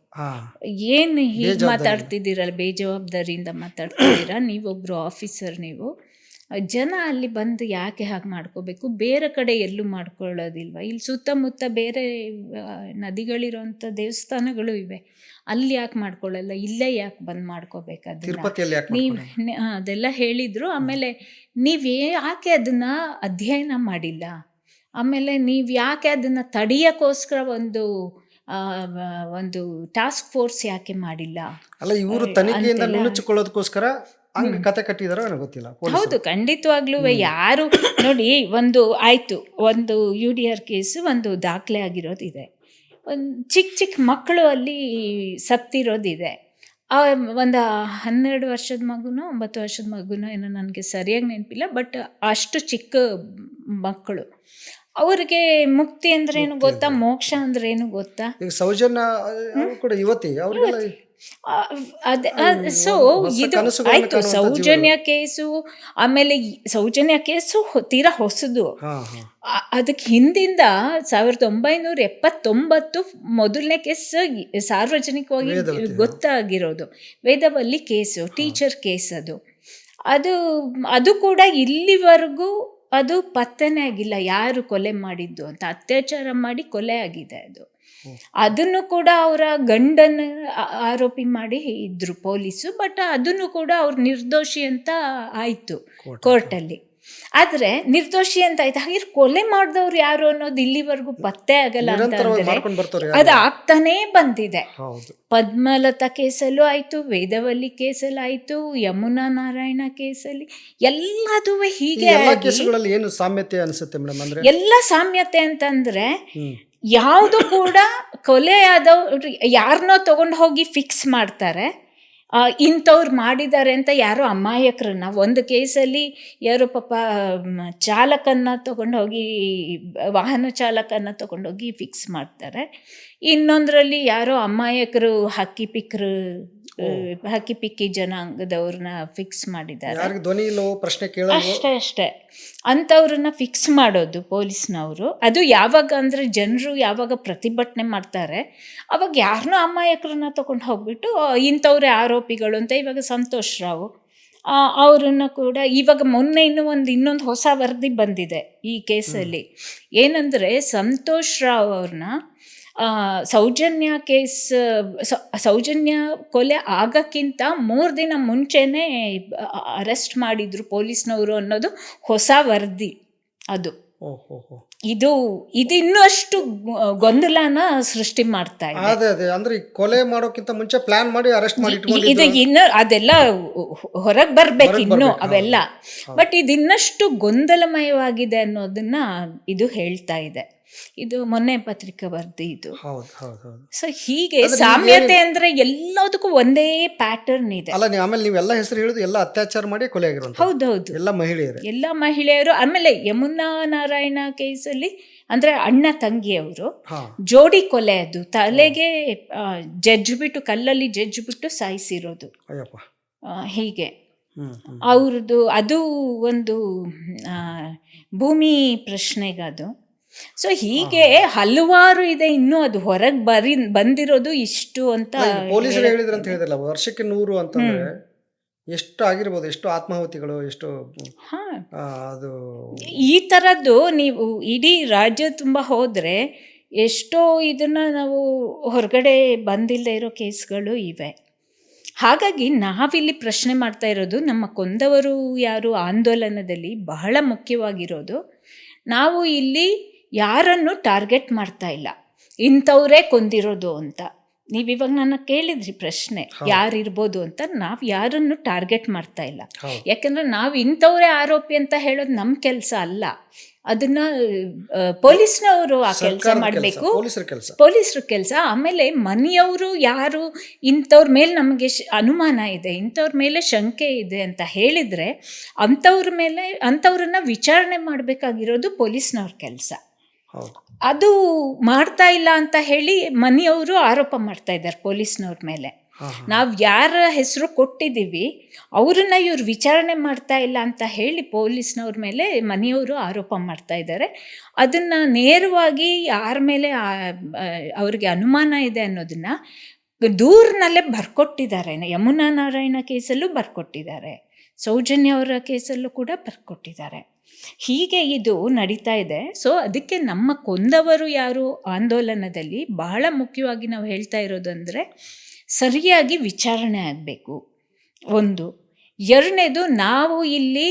ಏನು ಹೀಗೆ ಮಾತಾಡ್ತಿದ್ದೀರಲ್ಲ, ಬೇಜವಾಬ್ದಾರಿಯಿಂದ ಮಾತಾಡ್ತಿದ್ದೀರಾ, ನೀವೊಬ್ರು ಆಫೀಸರ್, ನೀವು ಜನ ಅಲ್ಲಿ ಬಂದು ಯಾಕೆ ಹಾಗೆ ಮಾಡ್ಕೋಬೇಕು, ಬೇರೆ ಕಡೆ ಎಲ್ಲೂ ಮಾಡ್ಕೊಳ್ಳೋದಿಲ್ವ, ಇಲ್ಲಿ ಸುತ್ತಮುತ್ತ ಬೇರೆ ನದಿಗಳಿರೋಂಥ ದೇವಸ್ಥಾನಗಳು ಇವೆ, ಅಲ್ಲಿ ಯಾಕೆ ಮಾಡ್ಕೊಳ್ಳಲ್ಲ, ಇಲ್ಲೇ ಯಾಕೆ ಬಂದು ಮಾಡ್ಕೋಬೇಕಾದ್ರೆ ನೀವು ಅದೆಲ್ಲ ಹೇಳಿದರು. ಆಮೇಲೆ ನೀವು ಯಾಕೆ ಅದನ್ನು ಅಧ್ಯಯನ ಮಾಡಿಲ್ಲ, ಆಮೇಲೆ ನೀವು ಯಾಕೆ ಅದನ್ನು ತಡೆಯೋಕ್ಕೋಸ್ಕರ ಒಂದು ಟಾಸ್ಕ್ ಫೋರ್ಸ್ ಯಾಕೆ ಮಾಡಿಲ್ಲ? ಅಲ್ಲ, ಇವರು ತನಿಖೆಯಿಂದ ನುಣುಚಿಕೊಳ್ಳೋದಕ್ಕೋಸ್ಕರ ಕತೆ ಕಟ್ಟಿದಾರೋ ನನಗೆ ಗೊತ್ತಿಲ್ಲ. ಹೌದು, ಖಂಡಿತವಾಗ್ಲೂ. ಯಾರು ನೋಡಿ, ಒಂದು UDR ಕೇಸು ಒಂದು ದಾಖಲೆ ಆಗಿರೋದಿದೆ, ಒಂದು ಚಿಕ್ಕ ಮಕ್ಕಳು ಅಲ್ಲಿ ಸತ್ತಿರೋದಿದೆ. ಒಂದು 12 ವರ್ಷದ ಮಗುನೋ 9 ವರ್ಷದ ಮಗುನೋ ಏನೋ ನನಗೆ ಸರಿಯಾಗಿ ನೆನಪಿಲ್ಲ, ಬಟ್ ಅಷ್ಟು ಚಿಕ್ಕ ಮಕ್ಕಳು, ಅವ್ರಿಗೆ ಮುಕ್ತಿ ಅಂದ್ರೆ ಏನು ಗೊತ್ತಾ, ಮೋಕ್ಷ ಅಂದ್ರೆ ಏನು ಗೊತ್ತಾ? ಸೌಜನ್ಯ ಕೂಡ ಯುವತಿ, ಅವ್ರಿಗೆಲ್ಲ ಸೊ ಇದು ಆಯ್ತು. ಸೌಜನ್ಯ ಕೇಸು, ಆಮೇಲೆ ಸೌಜನ್ಯ ಕೇಸು ತೀರಾ ಹೊಸದು. ಅದಕ್ಕೆ ಹಿಂದಿಂದ 1979 ಮೊದಲನೇ ಕೇಸು ಸಾರ್ವಜನಿಕವಾಗಿ ಗೊತ್ತಾಗಿರೋದು, ವೇದವಲ್ಲಿ ಕೇಸು, ಟೀಚರ್ ಕೇಸ್. ಅದು ಕೂಡ ಇಲ್ಲಿವರೆಗೂ ಅದು ಪತ್ತೆನೇ ಆಗಿಲ್ಲ, ಯಾರು ಕೊಲೆ ಮಾಡಿದ್ದು ಅಂತ. ಅತ್ಯಾಚಾರ ಮಾಡಿ ಕೊಲೆ ಆಗಿದೆ ಅದು. ಅದನ್ನು ಕೂಡ ಅವರ ಗಂಡನ ಆರೋಪಿ ಮಾಡಿ ಇದ್ರು ಪೊಲೀಸು, ಬಟ್ ಅದನ್ನು ಕೂಡ ಅವ್ರು ನಿರ್ದೋಷಿ ಅಂತ ಆಯಿತು ಕೋರ್ಟಲ್ಲಿ. ಆದರೆ ನಿರ್ದೋಷಿ ಅಂತ ಆಯ್ತು, ಹಾಗೆ ಕೊಲೆ ಮಾಡಿದವ್ರು ಯಾರು ಅನ್ನೋದು ಇಲ್ಲಿವರೆಗೂ ಪತ್ತೆ ಆಗಲ್ಲ ಅಂತಂದ್ರೆ ಅದು ಆಗ್ತಾನೇ ಬಂದಿದೆ. ಪದ್ಮಲತಾ ಕೇಸಲ್ಲೂ ಆಯಿತು, ವೇದವಲ್ಲಿ ಕೇಸಲ್ಲಿ ಆಯಿತು, ಯಮುನಾ ನಾರಾಯಣ ಕೇಸಲ್ಲಿ, ಎಲ್ಲದೂ ಹೀಗೆ. ಏನು ಸಾಮ್ಯತೆ ಅನಿಸುತ್ತೆ ಮೇಡಮ್? ಅಂದ್ರೆ ಎಲ್ಲ ಸಾಮ್ಯತೆ ಅಂತಂದ್ರೆ ಯಾವುದು ಕೂಡ ಕೊಲೆ ಆದವ್ರು ಯಾರನ್ನೋ ತಗೊಂಡು ಹೋಗಿ ಫಿಕ್ಸ್ ಮಾಡ್ತಾರೆ, ಇಂಥವ್ರು ಮಾಡಿದ್ದಾರೆ ಅಂತ. ಯಾರೋ ಅಮಾಯಕರನ್ನ, ಒಂದು ಕೇಸಲ್ಲಿ ಯಾರೋ ಪಾಪ ಚಾಲಕನ್ನ ತಗೊಂಡೋಗಿ, ವಾಹನ ಚಾಲಕನ್ನ ತಗೊಂಡೋಗಿ ಫಿಕ್ಸ್ ಮಾಡ್ತಾರೆ. ಇನ್ನೊಂದರಲ್ಲಿ ಯಾರೋ ಅಮಾಯಕರು ಹಕ್ಕಿ ಪಿಕ್ಕಿ ಜನಾಂಗದವ್ರನ್ನ ಫಿಕ್ಸ್ ಮಾಡಿದ್ದಾರೆ. ಅಷ್ಟೇ ಅಂಥವ್ರನ್ನ ಫಿಕ್ಸ್ ಮಾಡೋದು ಪೊಲೀಸ್ನವರು. ಅದು ಯಾವಾಗ ಅಂದರೆ ಜನರು ಯಾವಾಗ ಪ್ರತಿಭಟನೆ ಮಾಡ್ತಾರೆ ಅವಾಗ ಯಾರನ್ನೋ ಅಮಾಯಕರನ್ನ ತಗೊಂಡು ಹೋಗ್ಬಿಟ್ಟು ಇಂಥವ್ರೆ ಆರೋಪಿಗಳು ಅಂತ. ಇವಾಗ ಸಂತೋಷ್ ರಾವ್ ಅವರನ್ನ ಕೂಡ ಇವಾಗ ಮೊನ್ನೆ ಇನ್ನೊಂದು ಹೊಸ ವರದಿ ಬಂದಿದೆ ಈ ಕೇಸಲ್ಲಿ. ಏನಂದರೆ ಸಂತೋಷ್ ರಾವ್ ಅವ್ರನ್ನ ಸೌಜನ್ಯ ಕೊಲೆ ಆಗಕ್ಕಿಂತ 3 ದಿನ ಮುಂಚೆನೇ ಅರೆಸ್ಟ್ ಮಾಡಿದ್ರು ಪೊಲೀಸ್ನವರು ಅನ್ನೋದು ಹೊಸ ವರದಿ. ಅದು ಇದು ಇನ್ನಷ್ಟು ಗೊಂದಲನ ಸೃಷ್ಟಿ ಮಾಡ್ತಾ ಇದೆ. ಅಂದ್ರೆ ಕೊಲೆ ಮಾಡೋಕ್ಕಿಂತ ಮುಂಚೆ ಪ್ಲಾನ್ ಮಾಡಿ ಅರೆಸ್ಟ್ ಮಾಡಿ ಇದು ಇನ್ನು ಅದೆಲ್ಲ ಹೊರಗೆ ಬರ್ಬೇಕು ಇನ್ನು ಅವೆಲ್ಲ. ಬಟ್ ಇದು ಇನ್ನಷ್ಟು ಗೊಂದಲಮಯವಾಗಿದೆ ಅನ್ನೋದನ್ನ ಇದು ಹೇಳ್ತಾ ಇದೆ. ಇದು ಮೊನ್ನೆ ಪತ್ರಿಕಾ ವರದಿ ಇದು. ಸೊ ಹೀಗೆ ಸಾಮ್ಯತೆ ಅಂದ್ರೆ ಎಲ್ಲದಕ್ಕೂ ಒಂದೇ ಪ್ಯಾಟರ್ನ್ ಇದೆ. ಅಲ್ಲ, ಆಮೇಲೆ ನೀವೆಲ್ಲ ಹೆಸರು ಹೇಳಿದ್ರು ಎಲ್ಲ ಅತ್ಯಾಚಾರ ಮಾಡಿ ಕೊಲೆ ಆಗಿರೋ. ಹೌದೌದು, ಎಲ್ಲ ಮಹಿಳೆಯರು. ಆಮೇಲೆ ಯಮುನಾ ನಾರಾಯಣ ಕೇಸಲ್ಲಿ ಅಂದ್ರೆ ಅಣ್ಣ ತಂಗಿಯವರು ಜೋಡಿ ಕೊಲೆ. ಅದು ತಲೆಗೆ ಕಲ್ಲಲ್ಲಿ ಜಜ್ಜಿಬಿಟ್ಟು ಸಾಯಿಸಿರೋದು. ಹೀಗೆ ಅವ್ರದ್ದು ಅದು ಒಂದು ಭೂಮಿ ಪ್ರಶ್ನೆಗದು. ಸೊ ಹೀಗೆ ಹಲವಾರು ಇದೆ. ಇನ್ನೂ ಅದು ಹೊರಗೆ ಬಂದಿರೋದು ಇಷ್ಟು ಅಂತ ಪೊಲೀಸರು ಹೇಳಿದ್ರು ಅಂತ ಹೇಳಿದ್ರಲ್ಲ, ವರ್ಷಕ್ಕೆ 100 ಅಂತಂದ್ರೆ ಎಷ್ಟು ಆಗಿರ್ಬೋದು, ಎಷ್ಟು ಆತ್ಮಾಹುತಿಗಳು, ಎಷ್ಟು ಹಾಂ, ಅದು ಈ ಥರದ್ದು ನೀವು ಇಡೀ ರಾಜ್ಯ ತುಂಬ ಹೋದರೆ ಎಷ್ಟೋ ಇದನ್ನು ನಾವು ಹೊರಗಡೆ ಬಂದಿಲ್ಲದೆ ಇರೋ ಕೇಸ್ಗಳು ಇವೆ. ಹಾಗಾಗಿ ನಾವಿಲ್ಲಿ ಪ್ರಶ್ನೆ ಮಾಡ್ತಾ ಇರೋದು, ನಮ್ಮ ಕೊಂದವರು ಯಾರು ಆಂದೋಲನದಲ್ಲಿ ಬಹಳ ಮುಖ್ಯವಾಗಿರೋದು, ನಾವು ಇಲ್ಲಿ ಯಾರನ್ನು ಟಾರ್ಗೆಟ್ ಮಾಡ್ತಾ ಇಲ್ಲ, ಇಂಥವರೇ ಕೊಂದಿರೋದು ಅಂತ. ನೀವಿವಾಗ ನನ್ನ ಕೇಳಿದ್ರಿ ಪ್ರಶ್ನೆ ಯಾರಿರ್ಬೋದು ಅಂತ, ನಾವು ಯಾರನ್ನು ಟಾರ್ಗೆಟ್ ಮಾಡ್ತಾ ಇಲ್ಲ. ಯಾಕಂದರೆ ನಾವು ಇಂಥವರೇ ಆರೋಪಿ ಅಂತ ಹೇಳೋದು ನಮ್ಮ ಕೆಲಸ ಅಲ್ಲ, ಅದನ್ನು ಪೊಲೀಸ್ನವರು ಆ ಕೆಲಸ ಮಾಡಬೇಕು, ಪೊಲೀಸ್ರ ಕೆಲಸ. ಆಮೇಲೆ ಮನೆಯವರು ಯಾರು ಇಂಥವ್ರ ಮೇಲೆ ನಮಗೆ ಅನುಮಾನ ಇದೆ, ಇಂಥವ್ರ ಮೇಲೆ ಶಂಕೆ ಇದೆ ಅಂತ ಹೇಳಿದರೆ ಅಂಥವ್ರನ್ನ ವಿಚಾರಣೆ ಮಾಡಬೇಕಾಗಿರೋದು ಪೊಲೀಸ್ನವ್ರ ಕೆಲಸ. ಅದು ಮಾಡ್ತಾ ಇಲ್ಲ ಅಂತ ಹೇಳಿ ಮನೆಯವರು ಆರೋಪ ಮಾಡ್ತಾ ಇದ್ದಾರೆ ಪೊಲೀಸ್ನವ್ರ ಮೇಲೆ. ನಾವು ಯಾರ ಹೆಸರು ಕೊಟ್ಟಿದ್ದೀವಿ ಅವ್ರನ್ನ ಇವ್ರು ವಿಚಾರಣೆ ಮಾಡ್ತಾ ಇಲ್ಲ ಅಂತ ಹೇಳಿ ಪೊಲೀಸ್ನವ್ರ ಮೇಲೆ ಮನೆಯವರು ಆರೋಪ ಮಾಡ್ತಾ ಇದ್ದಾರೆ. ಅದನ್ನು ನೇರವಾಗಿ ಯಾರ ಮೇಲೆ ಅವ್ರಿಗೆ ಅನುಮಾನ ಇದೆ ಅನ್ನೋದನ್ನ ದೂರಿನಲ್ಲೇ ಬರ್ಕೊಟ್ಟಿದ್ದಾರೆ. ಯಮುನಾ ನಾರಾಯಣ ಕೇಸಲ್ಲೂ ಬರ್ಕೊಟ್ಟಿದ್ದಾರೆ, ಸೌಜನ್ಯ ಅವರ ಕೇಸಲ್ಲೂ ಕೂಡ ಬರ್ಕೊಟ್ಟಿದ್ದಾರೆ. ಹೀಗೆ ಇದು ನಡೀತಾ ಇದೆ. ಸೊ ಅದಕ್ಕೆ ನಮ್ಮ ಕೊಂದವರು ಯಾರು ಆಂದೋಲನದಲ್ಲಿ ಬಹಳ ಮುಖ್ಯವಾಗಿ ನಾವು ಹೇಳ್ತಾ ಇರೋದು ಅಂದರೆ, ಸರಿಯಾಗಿ ವಿಚಾರಣೆ ಆಗಬೇಕು ಒಂದು. ಎರಡನೇದು, ನಾವು ಇಲ್ಲಿ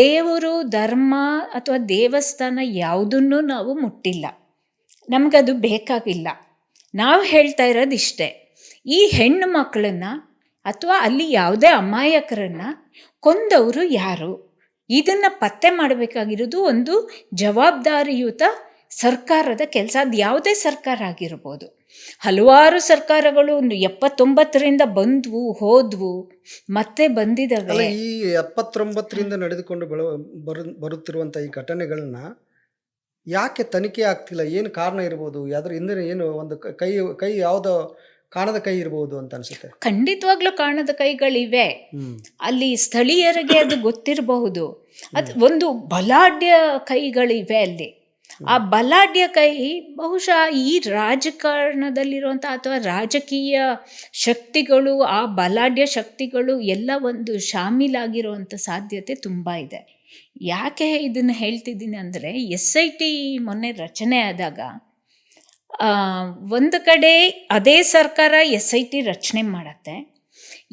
ದೇವರು, ಧರ್ಮ ಅಥವಾ ದೇವಸ್ಥಾನ ಯಾವುದನ್ನು ನಾವು ಮುಟ್ಟಿಲ್ಲ, ನಮಗದು ಬೇಕಾಗಿಲ್ಲ. ನಾವು ಹೇಳ್ತಾ ಇರೋದು ಇಷ್ಟೇ, ಈ ಹೆಣ್ಣು ಮಕ್ಕಳನ್ನು ಅಥವಾ ಅಲ್ಲಿ ಯಾವುದೇ ಅಮಾಯಕರನ್ನು ಕೊಂದವರು ಯಾರು, ಇದನ್ನು ಪತ್ತೆ ಮಾಡಬೇಕಾಗಿರೋದು ಒಂದು ಜವಾಬ್ದಾರಿಯುತ ಸರ್ಕಾರದ ಕೆಲಸ. ಅದು ಯಾವುದೇ ಸರ್ಕಾರ ಆಗಿರ್ಬೋದು. ಹಲವಾರು ಸರ್ಕಾರಗಳು 79ರಿಂದ ಬಂದ್ವು, ಹೋದ್ವು, ಮತ್ತೆ ಬಂದಿದ್ದಾವೆ. ಈ 79ರಿಂದ ನಡೆದುಕೊಂಡು ಬರುತ್ತಿರುವಂಥ ಈ ಘಟನೆಗಳನ್ನ ಯಾಕೆ ತನಿಖೆ ಆಗ್ತಿಲ್ಲ? ಏನು ಕಾರಣ ಇರ್ಬೋದು? ಯಾವ್ದ್ರ ಹಿಂದೆ ಏನು ಒಂದು ಕೈ ಯಾವುದೋ ಕಾಣದ ಕೈ ಇರ್ಬೋದು ಅಂತ ಅನ್ಸುತ್ತೆ. ಖಂಡಿತವಾಗ್ಲೂ ಕಾಣದ ಕೈಗಳಿವೆ. ಅಲ್ಲಿ ಸ್ಥಳೀಯರಿಗೆ ಅದು ಗೊತ್ತಿರಬಹುದು. ಅದು ಒಂದು ಬಲಾಢ್ಯ ಕೈಗಳಿವೆ ಅಲ್ಲಿ. ಆ ಬಲಾಢ್ಯ ಕೈ ಬಹುಶಃ ಈ ರಾಜಕಾರಣದಲ್ಲಿರುವಂಥ ಅಥವಾ ರಾಜಕೀಯ ಶಕ್ತಿಗಳು, ಆ ಬಲಾಢ್ಯ ಶಕ್ತಿಗಳು ಎಲ್ಲ ಒಂದು ಶಾಮೀಲಾಗಿರುವಂಥ ಸಾಧ್ಯತೆ ತುಂಬ ಇದೆ. ಯಾಕೆ ಇದನ್ನು ಹೇಳ್ತಿದ್ದೀನಿ ಅಂದರೆ, SIT ಮೊನ್ನೆ ರಚನೆ ಆದಾಗ ಒಂದು ಕಡೆ ಅದೇ ಸರ್ಕಾರ SIT ರಚನೆ ಮಾಡತ್ತೆ,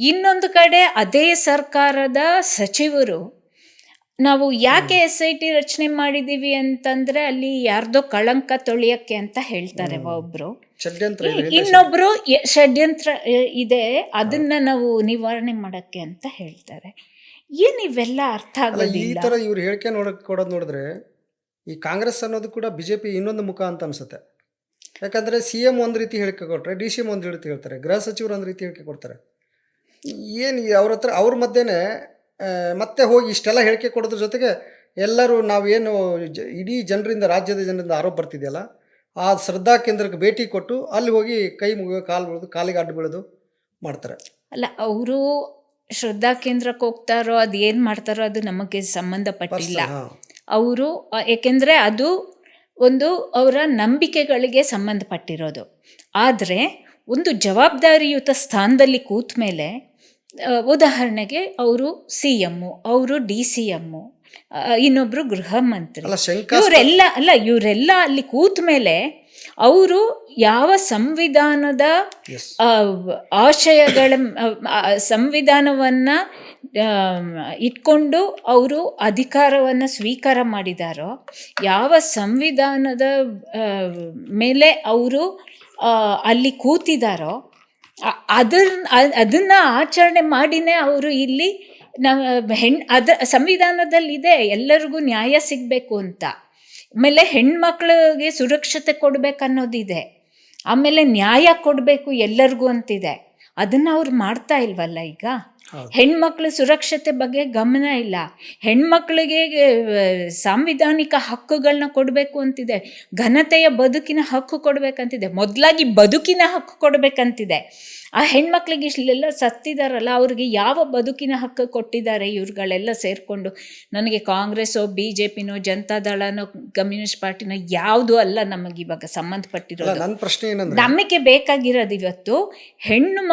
ಇನ್ನೊಂದು ಕಡೆ ಅದೇ ಸರ್ಕಾರದ ಸಚಿವರು ನಾವು ಯಾಕೆ SIT ರಚನೆ ಮಾಡಿದ್ದೀವಿ ಅಂತಂದರೆ ಅಲ್ಲಿ ಯಾರ್ದೋ ಕಳಂಕ ತೊಳೆಯೋಕ್ಕೆ ಅಂತ ಹೇಳ್ತಾರೆ ಒಬ್ಬರು, ಇನ್ನೊಬ್ಬರು ಷಡ್ಯಂತ್ರ ಇದೆ ಅದನ್ನು ನಾವು ನಿವಾರಣೆ ಮಾಡೋಕ್ಕೆ ಅಂತ ಹೇಳ್ತಾರೆ. ಏನು ಇವೆಲ್ಲ ಅರ್ಥ ಆಗೋದಿಲ್ಲ. ಈ ಥರ ಇವ್ರು ಹೇಳಿಕೆ ಕೊಡೋದು ನೋಡಿದ್ರೆ ಈ ಕಾಂಗ್ರೆಸ್ ಅನ್ನೋದು ಕೂಡ BJP ಇನ್ನೊಂದು ಮುಖ ಅಂತ ಅನ್ಸುತ್ತೆ. ಯಾಕಂದರೆ CM ಒಂದು ರೀತಿ ಹೇಳಿಕೆ ಕೊಟ್ಟರೆ, DCM ಒಂದು ರೀತಿ ಹೇಳ್ತಾರೆ, ಗೃಹ ಸಚಿವರು ಒಂದು ರೀತಿ ಹೇಳಿಕೆ ಕೊಡ್ತಾರೆ. ಏನು ಅವ್ರ ಹತ್ರ ಅವ್ರ ಮಧ್ಯೆನೇ ಮತ್ತೆ ಹೋಗಿ ಇಷ್ಟೆಲ್ಲ ಹೇಳಿಕೆ ಕೊಡೋದ್ರ ಜೊತೆಗೆ ಎಲ್ಲರೂ ನಾವೇನು ಇಡೀ ಜನರಿಂದ, ರಾಜ್ಯದ ಜನರಿಂದ ಆರೋಪ ಬರ್ತಿದೆಯಲ್ಲ, ಆ ಶ್ರದ್ಧಾ ಕೇಂದ್ರಕ್ಕೆ ಭೇಟಿ ಕೊಟ್ಟು ಅಲ್ಲಿ ಹೋಗಿ ಕೈ ಮುಗಿಯೋ, ಕಾಲು ಬೀಳೋದು, ಕಾಲಿಗೆ ಅಡ್ಡು ಬೀಳೋದು ಮಾಡ್ತಾರೆ. ಅಲ್ಲ, ಅವರು ಶ್ರದ್ಧಾ ಕೇಂದ್ರಕ್ಕೆ ಹೋಗ್ತಾರೋ ಅದು ಏನು ಮಾಡ್ತಾರೋ ಅದು ನಮಗೆ ಸಂಬಂಧಪಟ್ಟಿಲ್ಲ. ಅವರು ಏಕೆಂದರೆ ಅದು ಒಂದು ಅವರ ನಂಬಿಕೆಗಳಿಗೆ ಸಂಬಂಧಪಟ್ಟಿರೋದು. ಆದರೆ ಒಂದು ಜವಾಬ್ದಾರಿಯುತ ಸ್ಥಾನದಲ್ಲಿ ಕೂತ ಮೇಲೆ, ಉದಾಹರಣೆಗೆ ಅವರು CM, ಅವರು DCM, ಇನ್ನೊಬ್ಬರು ಗೃಹ ಮಂತ್ರಿ, ಇವರೆಲ್ಲ ಅಲ್ಲಿ ಕೂತ ಮೇಲೆ ಅವರು ಯಾವ ಸಂವಿಧಾನದ ಆಶಯಗಳ ಸಂವಿಧಾನವನ್ನು ಇಟ್ಕೊಂಡು ಅವರು ಅಧಿಕಾರವನ್ನು ಸ್ವೀಕಾರ ಮಾಡಿದಾರೋ, ಯಾವ ಸಂವಿಧಾನದ ಮೇಲೆ ಅವರು ಅಲ್ಲಿ ಕೂತಿದ್ದಾರೋ ಅದನ್ನು ಆಚರಣೆ ಮಾಡಿನೇ ಅವರು ಇಲ್ಲಿ ಸಂವಿಧಾನದಲ್ಲಿದೆ ಎಲ್ಲರಿಗೂ ನ್ಯಾಯ ಸಿಗಬೇಕು ಅಂತ. ಆಮೇಲೆ ಹೆಣ್ಮಕ್ಳಿಗೆ ಸುರಕ್ಷತೆ ಕೊಡಬೇಕನ್ನೋದಿದೆ, ಆಮೇಲೆ ನ್ಯಾಯ ಕೊಡಬೇಕು ಎಲ್ಲರಿಗೂ ಅಂತಿದೆ. ಅದನ್ನು ಅವ್ರು ಮಾಡ್ತಾ ಇಲ್ವಲ್ಲ. ಈಗ ಹೆಣ್ಮಕ್ಳ ಸುರಕ್ಷತೆ ಬಗ್ಗೆ ಗಮನ ಇಲ್ಲ, ಹೆಣ್ಮಕ್ಳಿಗೆ ಸಾಂವಿಧಾನಿಕ ಹಕ್ಕುಗಳನ್ನ ಕೊಡಬೇಕು ಅಂತಿದೆ, ಘನತೆಯ ಬದುಕಿನ ಹಕ್ಕು ಕೊಡಬೇಕಂತಿದೆ, ಮೊದಲಾಗಿ ಬದುಕಿನ ಹಕ್ಕು ಕೊಡಬೇಕಂತಿದೆ. ಆ ಹೆಣ್ಮಕ್ಳಿಗೆ ಇಷ್ಟೆಲ್ಲ ಸತ್ತಿದಾರಲ್ಲ, ಅವ್ರಿಗೆ ಯಾವ ಬದುಕಿನ ಹಕ್ಕು ಕೊಟ್ಟಿದ್ದಾರೆ ಇವ್ರುಗಳೆಲ್ಲ ಸೇರಿಕೊಂಡು? ನನಗೆ ಕಾಂಗ್ರೆಸ್ಸೋ ಬಿ ಜೆ ಪಿನೋ ಜನತಾದಳನೋ ಕಮ್ಯುನಿಸ್ಟ್ ಪಾರ್ಟಿನೋ ಯಾವುದೂ ಅಲ್ಲ ನಮಗೆ ಇವಾಗ ಸಂಬಂಧಪಟ್ಟಿರೋದು. ನನ್ನ ಪ್ರಶ್ನೆ ಏನಂದ್ರೆ, ನಮಗೆ ಬೇಕಾಗಿರೋದು ಇವತ್ತು ಹೆಣ್ಣು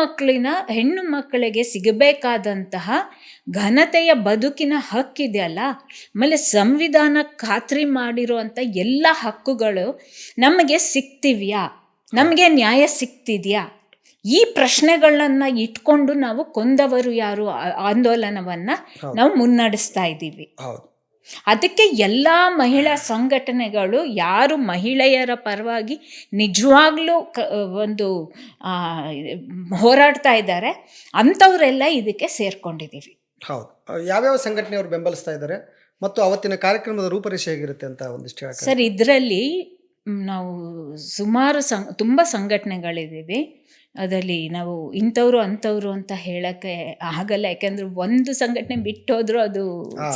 ಮಕ್ಕಳಿಗೆ ಸಿಗಬೇಕಾದಂತಹ ಘನತೆಯ ಬದುಕಿನ ಹಕ್ಕಿದೆಯಲ್ಲ, ಆಮೇಲೆ ಸಂವಿಧಾನ ಖಾತ್ರಿ ಮಾಡಿರುವಂಥ ಎಲ್ಲ ಹಕ್ಕುಗಳು ನಮಗೆ ಸಿಗ್ತಿವ್ಯಾ, ನಮಗೆ ನ್ಯಾಯ ಸಿಗ್ತಿದೆಯಾ? ಈ ಪ್ರಶ್ನೆಗಳನ್ನ ಇಟ್ಕೊಂಡು ನಾವು ಕೊಂದವರು ಯಾರು ಆಂದೋಲನವನ್ನು ನಾವು ಮುನ್ನಡೆಸ್ತಾ ಇದ್ದೀವಿ. ಅದಕ್ಕೆ ಎಲ್ಲ ಮಹಿಳಾ ಸಂಘಟನೆಗಳು ಯಾರು ಮಹಿಳೆಯರ ಪರವಾಗಿ ನಿಜವಾಗ್ಲೂ ಒಂದು ಹೋರಾಡ್ತಾ ಇದ್ದಾರೆ ಅಂಥವರೆಲ್ಲ ಇದಕ್ಕೆ ಸೇರ್ಕೊಂಡಿದ್ದೀವಿ. ಹೌದು. ಯಾವ್ಯಾವ ಸಂಘಟನೆಯವರು ಬೆಂಬಲಿಸ್ತಾ ಇದ್ದಾರೆ ಮತ್ತು ಅವತ್ತಿನ ಕಾರ್ಯಕ್ರಮದ ರೂಪರೇಷೆ ಹೇಗಿರುತ್ತೆ ಅಂತ ಒಂದಿಷ್ಟು ಹೇಳಕ್ಕೆ? ಸರ್, ಇದರಲ್ಲಿ ನಾವು ಸುಮಾರು ತುಂಬ ಸಂಘಟನೆಗಳಿದ್ದೀವಿ. ಅದರಲ್ಲಿ ನಾವು ಇಂಥವ್ರು ಅಂಥವ್ರು ಅಂತ ಹೇಳೋಕ್ಕೆ ಆಗಲ್ಲ, ಯಾಕೆಂದರೆ ಒಂದು ಸಂಘಟನೆ ಬಿಟ್ಟು ಹೋದರೂ ಅದು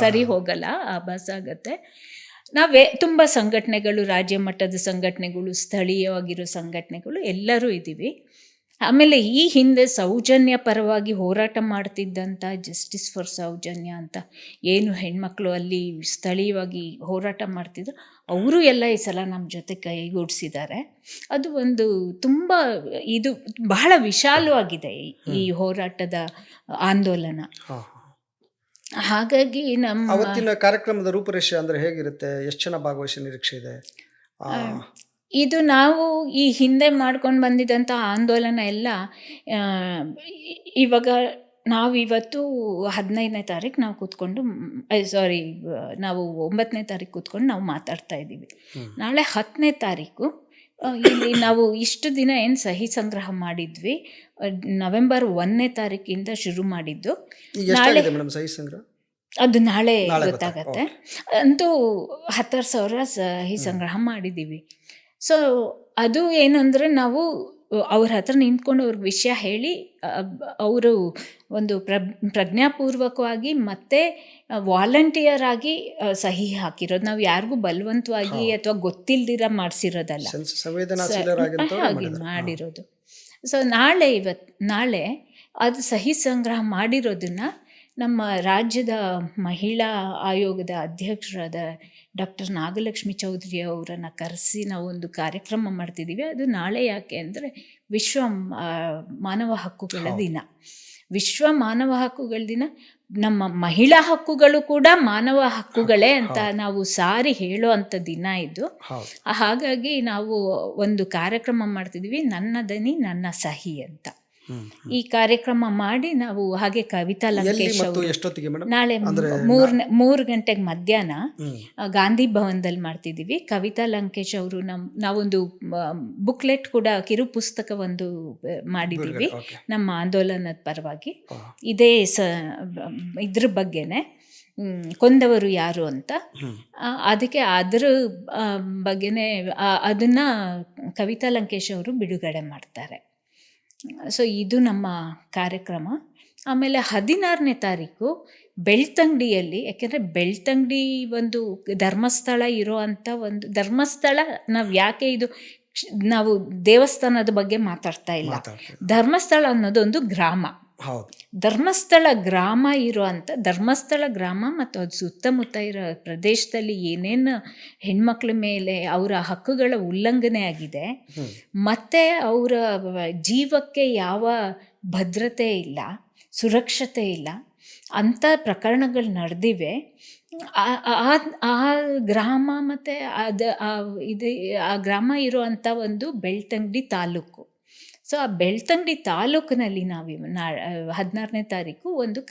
ಸರಿ ಹೋಗಲ್ಲ, ಆಭಾಸ ಆಗುತ್ತೆ. ನಾವೇ ತುಂಬ ಸಂಘಟನೆಗಳು, ರಾಜ್ಯ ಮಟ್ಟದ ಸಂಘಟನೆಗಳು, ಸ್ಥಳೀಯವಾಗಿರೋ ಸಂಘಟನೆಗಳು ಎಲ್ಲರೂ ಇದ್ದೀವಿ. ಆಮೇಲೆ ಈ ಹಿಂದೆ ಸೌಜನ್ಯ ಪರವಾಗಿ ಹೋರಾಟ ಮಾಡ್ತಿದ್ದಂಥ ಜಸ್ಟಿಸ್ ಫಾರ್ ಸೌಜನ್ಯ ಅಂತ ಏನು ಹೆಣ್ಮಕ್ಳು ಅಲ್ಲಿ ಸ್ಥಳೀಯವಾಗಿ ಹೋರಾಟ ಮಾಡ್ತಿದ್ರು, ಅವರು ಎಲ್ಲ ಈ ಸಲ ನಮ್ಮ ಜೊತೆ ಕೈಗೂಡಿಸಿದ್ದಾರೆ. ಅದು ಒಂದು ತುಂಬ ಇದು ಬಹಳ ವಿಶಾಲವಾಗಿದೆ ಈ ಹೋರಾಟದ ಆಂದೋಲನ. ಹಾಗಾಗಿ ನಮ್ಮ ಅವತ್ತಿನ ಕಾರ್ಯಕ್ರಮದ ರೂಪರೇಷೆ ಅಂದರೆ ಹೇಗಿರುತ್ತೆ? ಎಷ್ಟು ಜನ ಭಾಗವಹಿಸೋ ನಿರೀಕ್ಷೆ ಇದೆ? ಇದು ನಾವು ಈ ಹಿಂದೆ ಮಾಡ್ಕೊಂಡು ಬಂದಿದ್ದಂಥ ಆಂದೋಲನ ಎಲ್ಲ ಇವಾಗ ನಾವಿವತ್ತು 15ನೇ ತಾರೀಕು ನಾವು ಕೂತ್ಕೊಂಡು ನಾವು 9ನೇ ತಾರೀಕು ಕೂತ್ಕೊಂಡು ನಾವು ಮಾತಾಡ್ತಾ ಇದ್ದೀವಿ. ನಾಳೆ 10ನೇ ತಾರೀಕು ಇಲ್ಲಿ ನಾವು ಇಷ್ಟು ದಿನ ಏನು ಸಹಿ ಸಂಗ್ರಹ ಮಾಡಿದ್ವಿ, ನವೆಂಬರ್ 1ನೇ ತಾರೀಕಿಂದ ಶುರು ಮಾಡಿದ್ದು. ನಾಳೆ ಸಹಿ ಸಂಗ್ರಹ ಅದು ನಾಳೆ ಗೊತ್ತಾಗತ್ತೆ. ಅಂತೂ 10,000 ಸಹಿ ಸಂಗ್ರಹ ಮಾಡಿದ್ದೀವಿ. ಸೊ ಅದು ಏನಂದರೆ, ನಾವು ಅವ್ರ ಹತ್ರ ನಿಂತ್ಕೊಂಡು ಅವ್ರಿಗೆ ವಿಷಯ ಹೇಳಿ ಅವರು ಒಂದು ಪ್ರಜ್ಞಾಪೂರ್ವಕವಾಗಿ ಮತ್ತು ವಾಲಂಟಿಯರ್ ಆಗಿ ಸಹಿ ಹಾಕಿರೋದು. ನಾವು ಯಾರಿಗೂ ಬಲವಂತವಾಗಿ ಅಥವಾ ಗೊತ್ತಿಲ್ದಿರ ಮಾಡಿಸಿರೋದಲ್ಲ, ಹಾಗೆ ಮಾಡಿರೋದು. ಸೊ ನಾಳೆ ಅದು ಸಹಿ ಸಂಗ್ರಹ ಮಾಡಿರೋದನ್ನು ನಮ್ಮ ರಾಜ್ಯದ ಮಹಿಳಾ ಆಯೋಗದ ಅಧ್ಯಕ್ಷರಾದ ಡಾಕ್ಟರ್ ನಾಗಲಕ್ಷ್ಮಿ ಚೌಧರಿ ಅವರನ್ನು ಕರೆಸಿ ನಾವು ಒಂದು ಕಾರ್ಯಕ್ರಮ ಮಾಡ್ತಿದ್ದೀವಿ. ಅದು ನಾಳೆ ಯಾಕೆ ಅಂದರೆ ವಿಶ್ವ ಮಾನವ ಹಕ್ಕುಗಳ ದಿನ. ವಿಶ್ವ ಮಾನವ ಹಕ್ಕುಗಳ ದಿನ, ನಮ್ಮ ಮಹಿಳಾ ಹಕ್ಕುಗಳು ಕೂಡ ಮಾನವ ಹಕ್ಕುಗಳೇ ಅಂತ ನಾವು ಸಾರಿ ಹೇಳೋ ಅಂಥ ದಿನ ಇದು. ಹಾಗಾಗಿ ನಾವು ಒಂದು ಕಾರ್ಯಕ್ರಮ ಮಾಡ್ತಿದ್ದೀವಿ, ನನ್ನ ದನಿ ನನ್ನ ಸಹಿ ಅಂತ. ಈ ಕಾರ್ಯಕ್ರಮ ಮಾಡಿ ನಾವು ಹಾಗೆ ಕವಿತಾ ಲಂಕೇಶ್ ಅವರು ನಾಳೆ 3 ಗಂಟೆಗೆ ಮಧ್ಯಾಹ್ನ ಗಾಂಧಿ ಭವನದಲ್ಲಿ ಮಾಡ್ತಿದ್ದೀವಿ. ಕವಿತಾ ಲಂಕೇಶ್ ಅವರು ನಾವೊಂದು ಬುಕ್ಲೆಟ್ ಕೂಡ, ಕಿರು ಪುಸ್ತಕ ಒಂದು ಮಾಡಿದ್ದೀವಿ ನಮ್ಮ ಆಂದೋಲನದ ಪರವಾಗಿ. ಇದೇ ಇದ್ರ ಬಗ್ಗೆನೆ, ಕೊಂದವರು ಯಾರು ಅಂತ. ಅದಕ್ಕೆ ಅದರ ಬಗ್ಗೆನೇ ಅದನ್ನು ಕವಿತಾ ಲಂಕೇಶ್ ಅವರು ಬಿಡುಗಡೆ ಮಾಡ್ತಾರೆ. ಸೊ ಇದು ನಮ್ಮ ಕಾರ್ಯಕ್ರಮ. ಆಮೇಲೆ 16ನೇ ತಾರೀಕು ಬೆಳ್ತಂಗಡಿಯಲ್ಲಿ, ಯಾಕೆಂದರೆ ಬೆಳ್ತಂಗಡಿ ಒಂದು ಧರ್ಮಸ್ಥಳ ಇರೋ ಅಂಥ ಒಂದು ಧರ್ಮಸ್ಥಳ. ನಾವು ಯಾಕೆ ನಾವು ದೇವಸ್ಥಾನದ ಬಗ್ಗೆ ಮಾತಾಡ್ತಾ ಇಲ್ಲ, ಧರ್ಮಸ್ಥಳ ಅನ್ನೋದೊಂದು ಗ್ರಾಮ. ಧರ್ಮಸ್ಥಳ ಗ್ರಾಮ ಧರ್ಮಸ್ಥಳ ಗ್ರಾಮ ಮತ್ತು ಅದು ಸುತ್ತಮುತ್ತ ಇರೋ ಪ್ರದೇಶದಲ್ಲಿ ಏನೇನು ಹೆಣ್ಮಕ್ಳ ಮೇಲೆ ಅವರ ಹಕ್ಕುಗಳ ಉಲ್ಲಂಘನೆ ಆಗಿದೆ, ಮತ್ತು ಅವರ ಜೀವಕ್ಕೆ ಯಾವ ಭದ್ರತೆ ಇಲ್ಲ, ಸುರಕ್ಷತೆ ಇಲ್ಲ ಅಂಥ ಪ್ರಕರಣಗಳು ನಡೆದಿವೆ. ಆ ಗ್ರಾಮ ಮತ್ತು ಆ ಗ್ರಾಮ ಇರುವಂಥ ಒಂದು ಬೆಳ್ತಂಗಡಿ ತಾಲೂಕು. ಸೊ ಆ ಬೆಳ್ತಂಗಡಿ ತಾಲೂಕಿನಲ್ಲಿ ನಾವು 16ನೇ ತಾರೀಕು ಒಂದು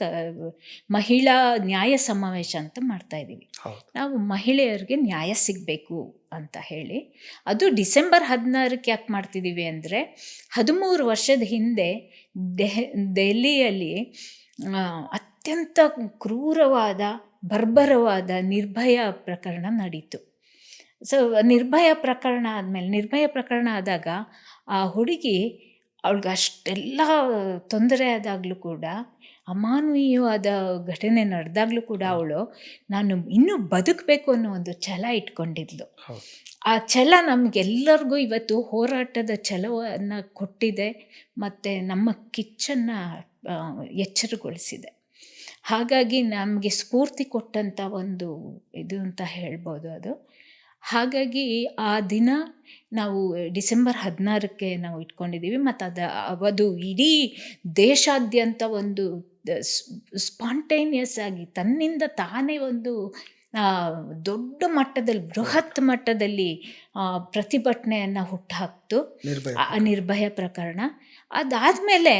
ಮಹಿಳಾ ನ್ಯಾಯ ಸಮಾವೇಶ ಅಂತ ಮಾಡ್ತಾಯಿದ್ದೀವಿ. ನಾವು ಮಹಿಳೆಯರಿಗೆ ನ್ಯಾಯ ಸಿಗಬೇಕು ಅಂತ ಹೇಳಿ. ಅದು ಡಿಸೆಂಬರ್ 16ಕ್ಕೆ ಯಾಕೆ ಮಾಡ್ತಿದ್ದೀವಿ ಅಂದರೆ, 13 ವರ್ಷದ ಹಿಂದೆ ದೆಹಲಿಯಲ್ಲಿ ಅತ್ಯಂತ ಕ್ರೂರವಾದ ಬರ್ಬರವಾದ ನಿರ್ಭಯ ಪ್ರಕರಣ ನಡೀತು. ಸೊ ನಿರ್ಭಯ ಪ್ರಕರಣ ಆದಾಗ ಆ ಹುಡುಗಿ, ಅವಳಿಗೆ ಅಷ್ಟೆಲ್ಲ ತೊಂದರೆ ಆದಾಗಲೂ ಕೂಡ ಅಮಾನವೀಯವಾದ ಘಟನೆ ನಡೆದಾಗಲೂ ಕೂಡ ಅವಳು ನಾನು ಇನ್ನೂ ಬದುಕಬೇಕು ಅನ್ನೋ ಒಂದು ಛಲ ಇಟ್ಕೊಂಡಿದ್ಲು. ಹೌದು. ಆ ಛಲ ನಮಗೆಲ್ಲರಿಗೂ ಇವತ್ತು ಹೋರಾಟದ ಛಲವನ್ನು ಕೊಟ್ಟಿದೆ ಮತ್ತು ನಮ್ಮ ಕಿಚ್ಚನ್ನು ಎಚ್ಚರಗೊಳಿಸಿದೆ. ಹಾಗಾಗಿ ನಮಗೆ ಸ್ಫೂರ್ತಿ ಕೊಟ್ಟಂಥ ಒಂದು ಇದು ಅಂತ ಹೇಳ್ಬೋದು ಅದು. ಹಾಗಾಗಿ ಆ ದಿನ ನಾವು ಡಿಸೆಂಬರ್ 16ಕ್ಕೆ ನಾವು ಇಟ್ಕೊಂಡಿದ್ದೀವಿ. ಮತ್ತು ಅದು ಇಡೀ ದೇಶಾದ್ಯಂತ ಒಂದು ಸ್ಪಾಂಟೇನಿಯಸ್ ಆಗಿ ತನ್ನಿಂದ ತಾನೇ ಒಂದು ದೊಡ್ಡ ಮಟ್ಟದಲ್ಲಿ ಬೃಹತ್ ಮಟ್ಟದಲ್ಲಿ ಪ್ರತಿಭಟನೆಯನ್ನು ಹುಟ್ಟುಹಾಕ್ತು ನಿರ್ಭಯ ಪ್ರಕರಣ. ಅದಾದಮೇಲೆ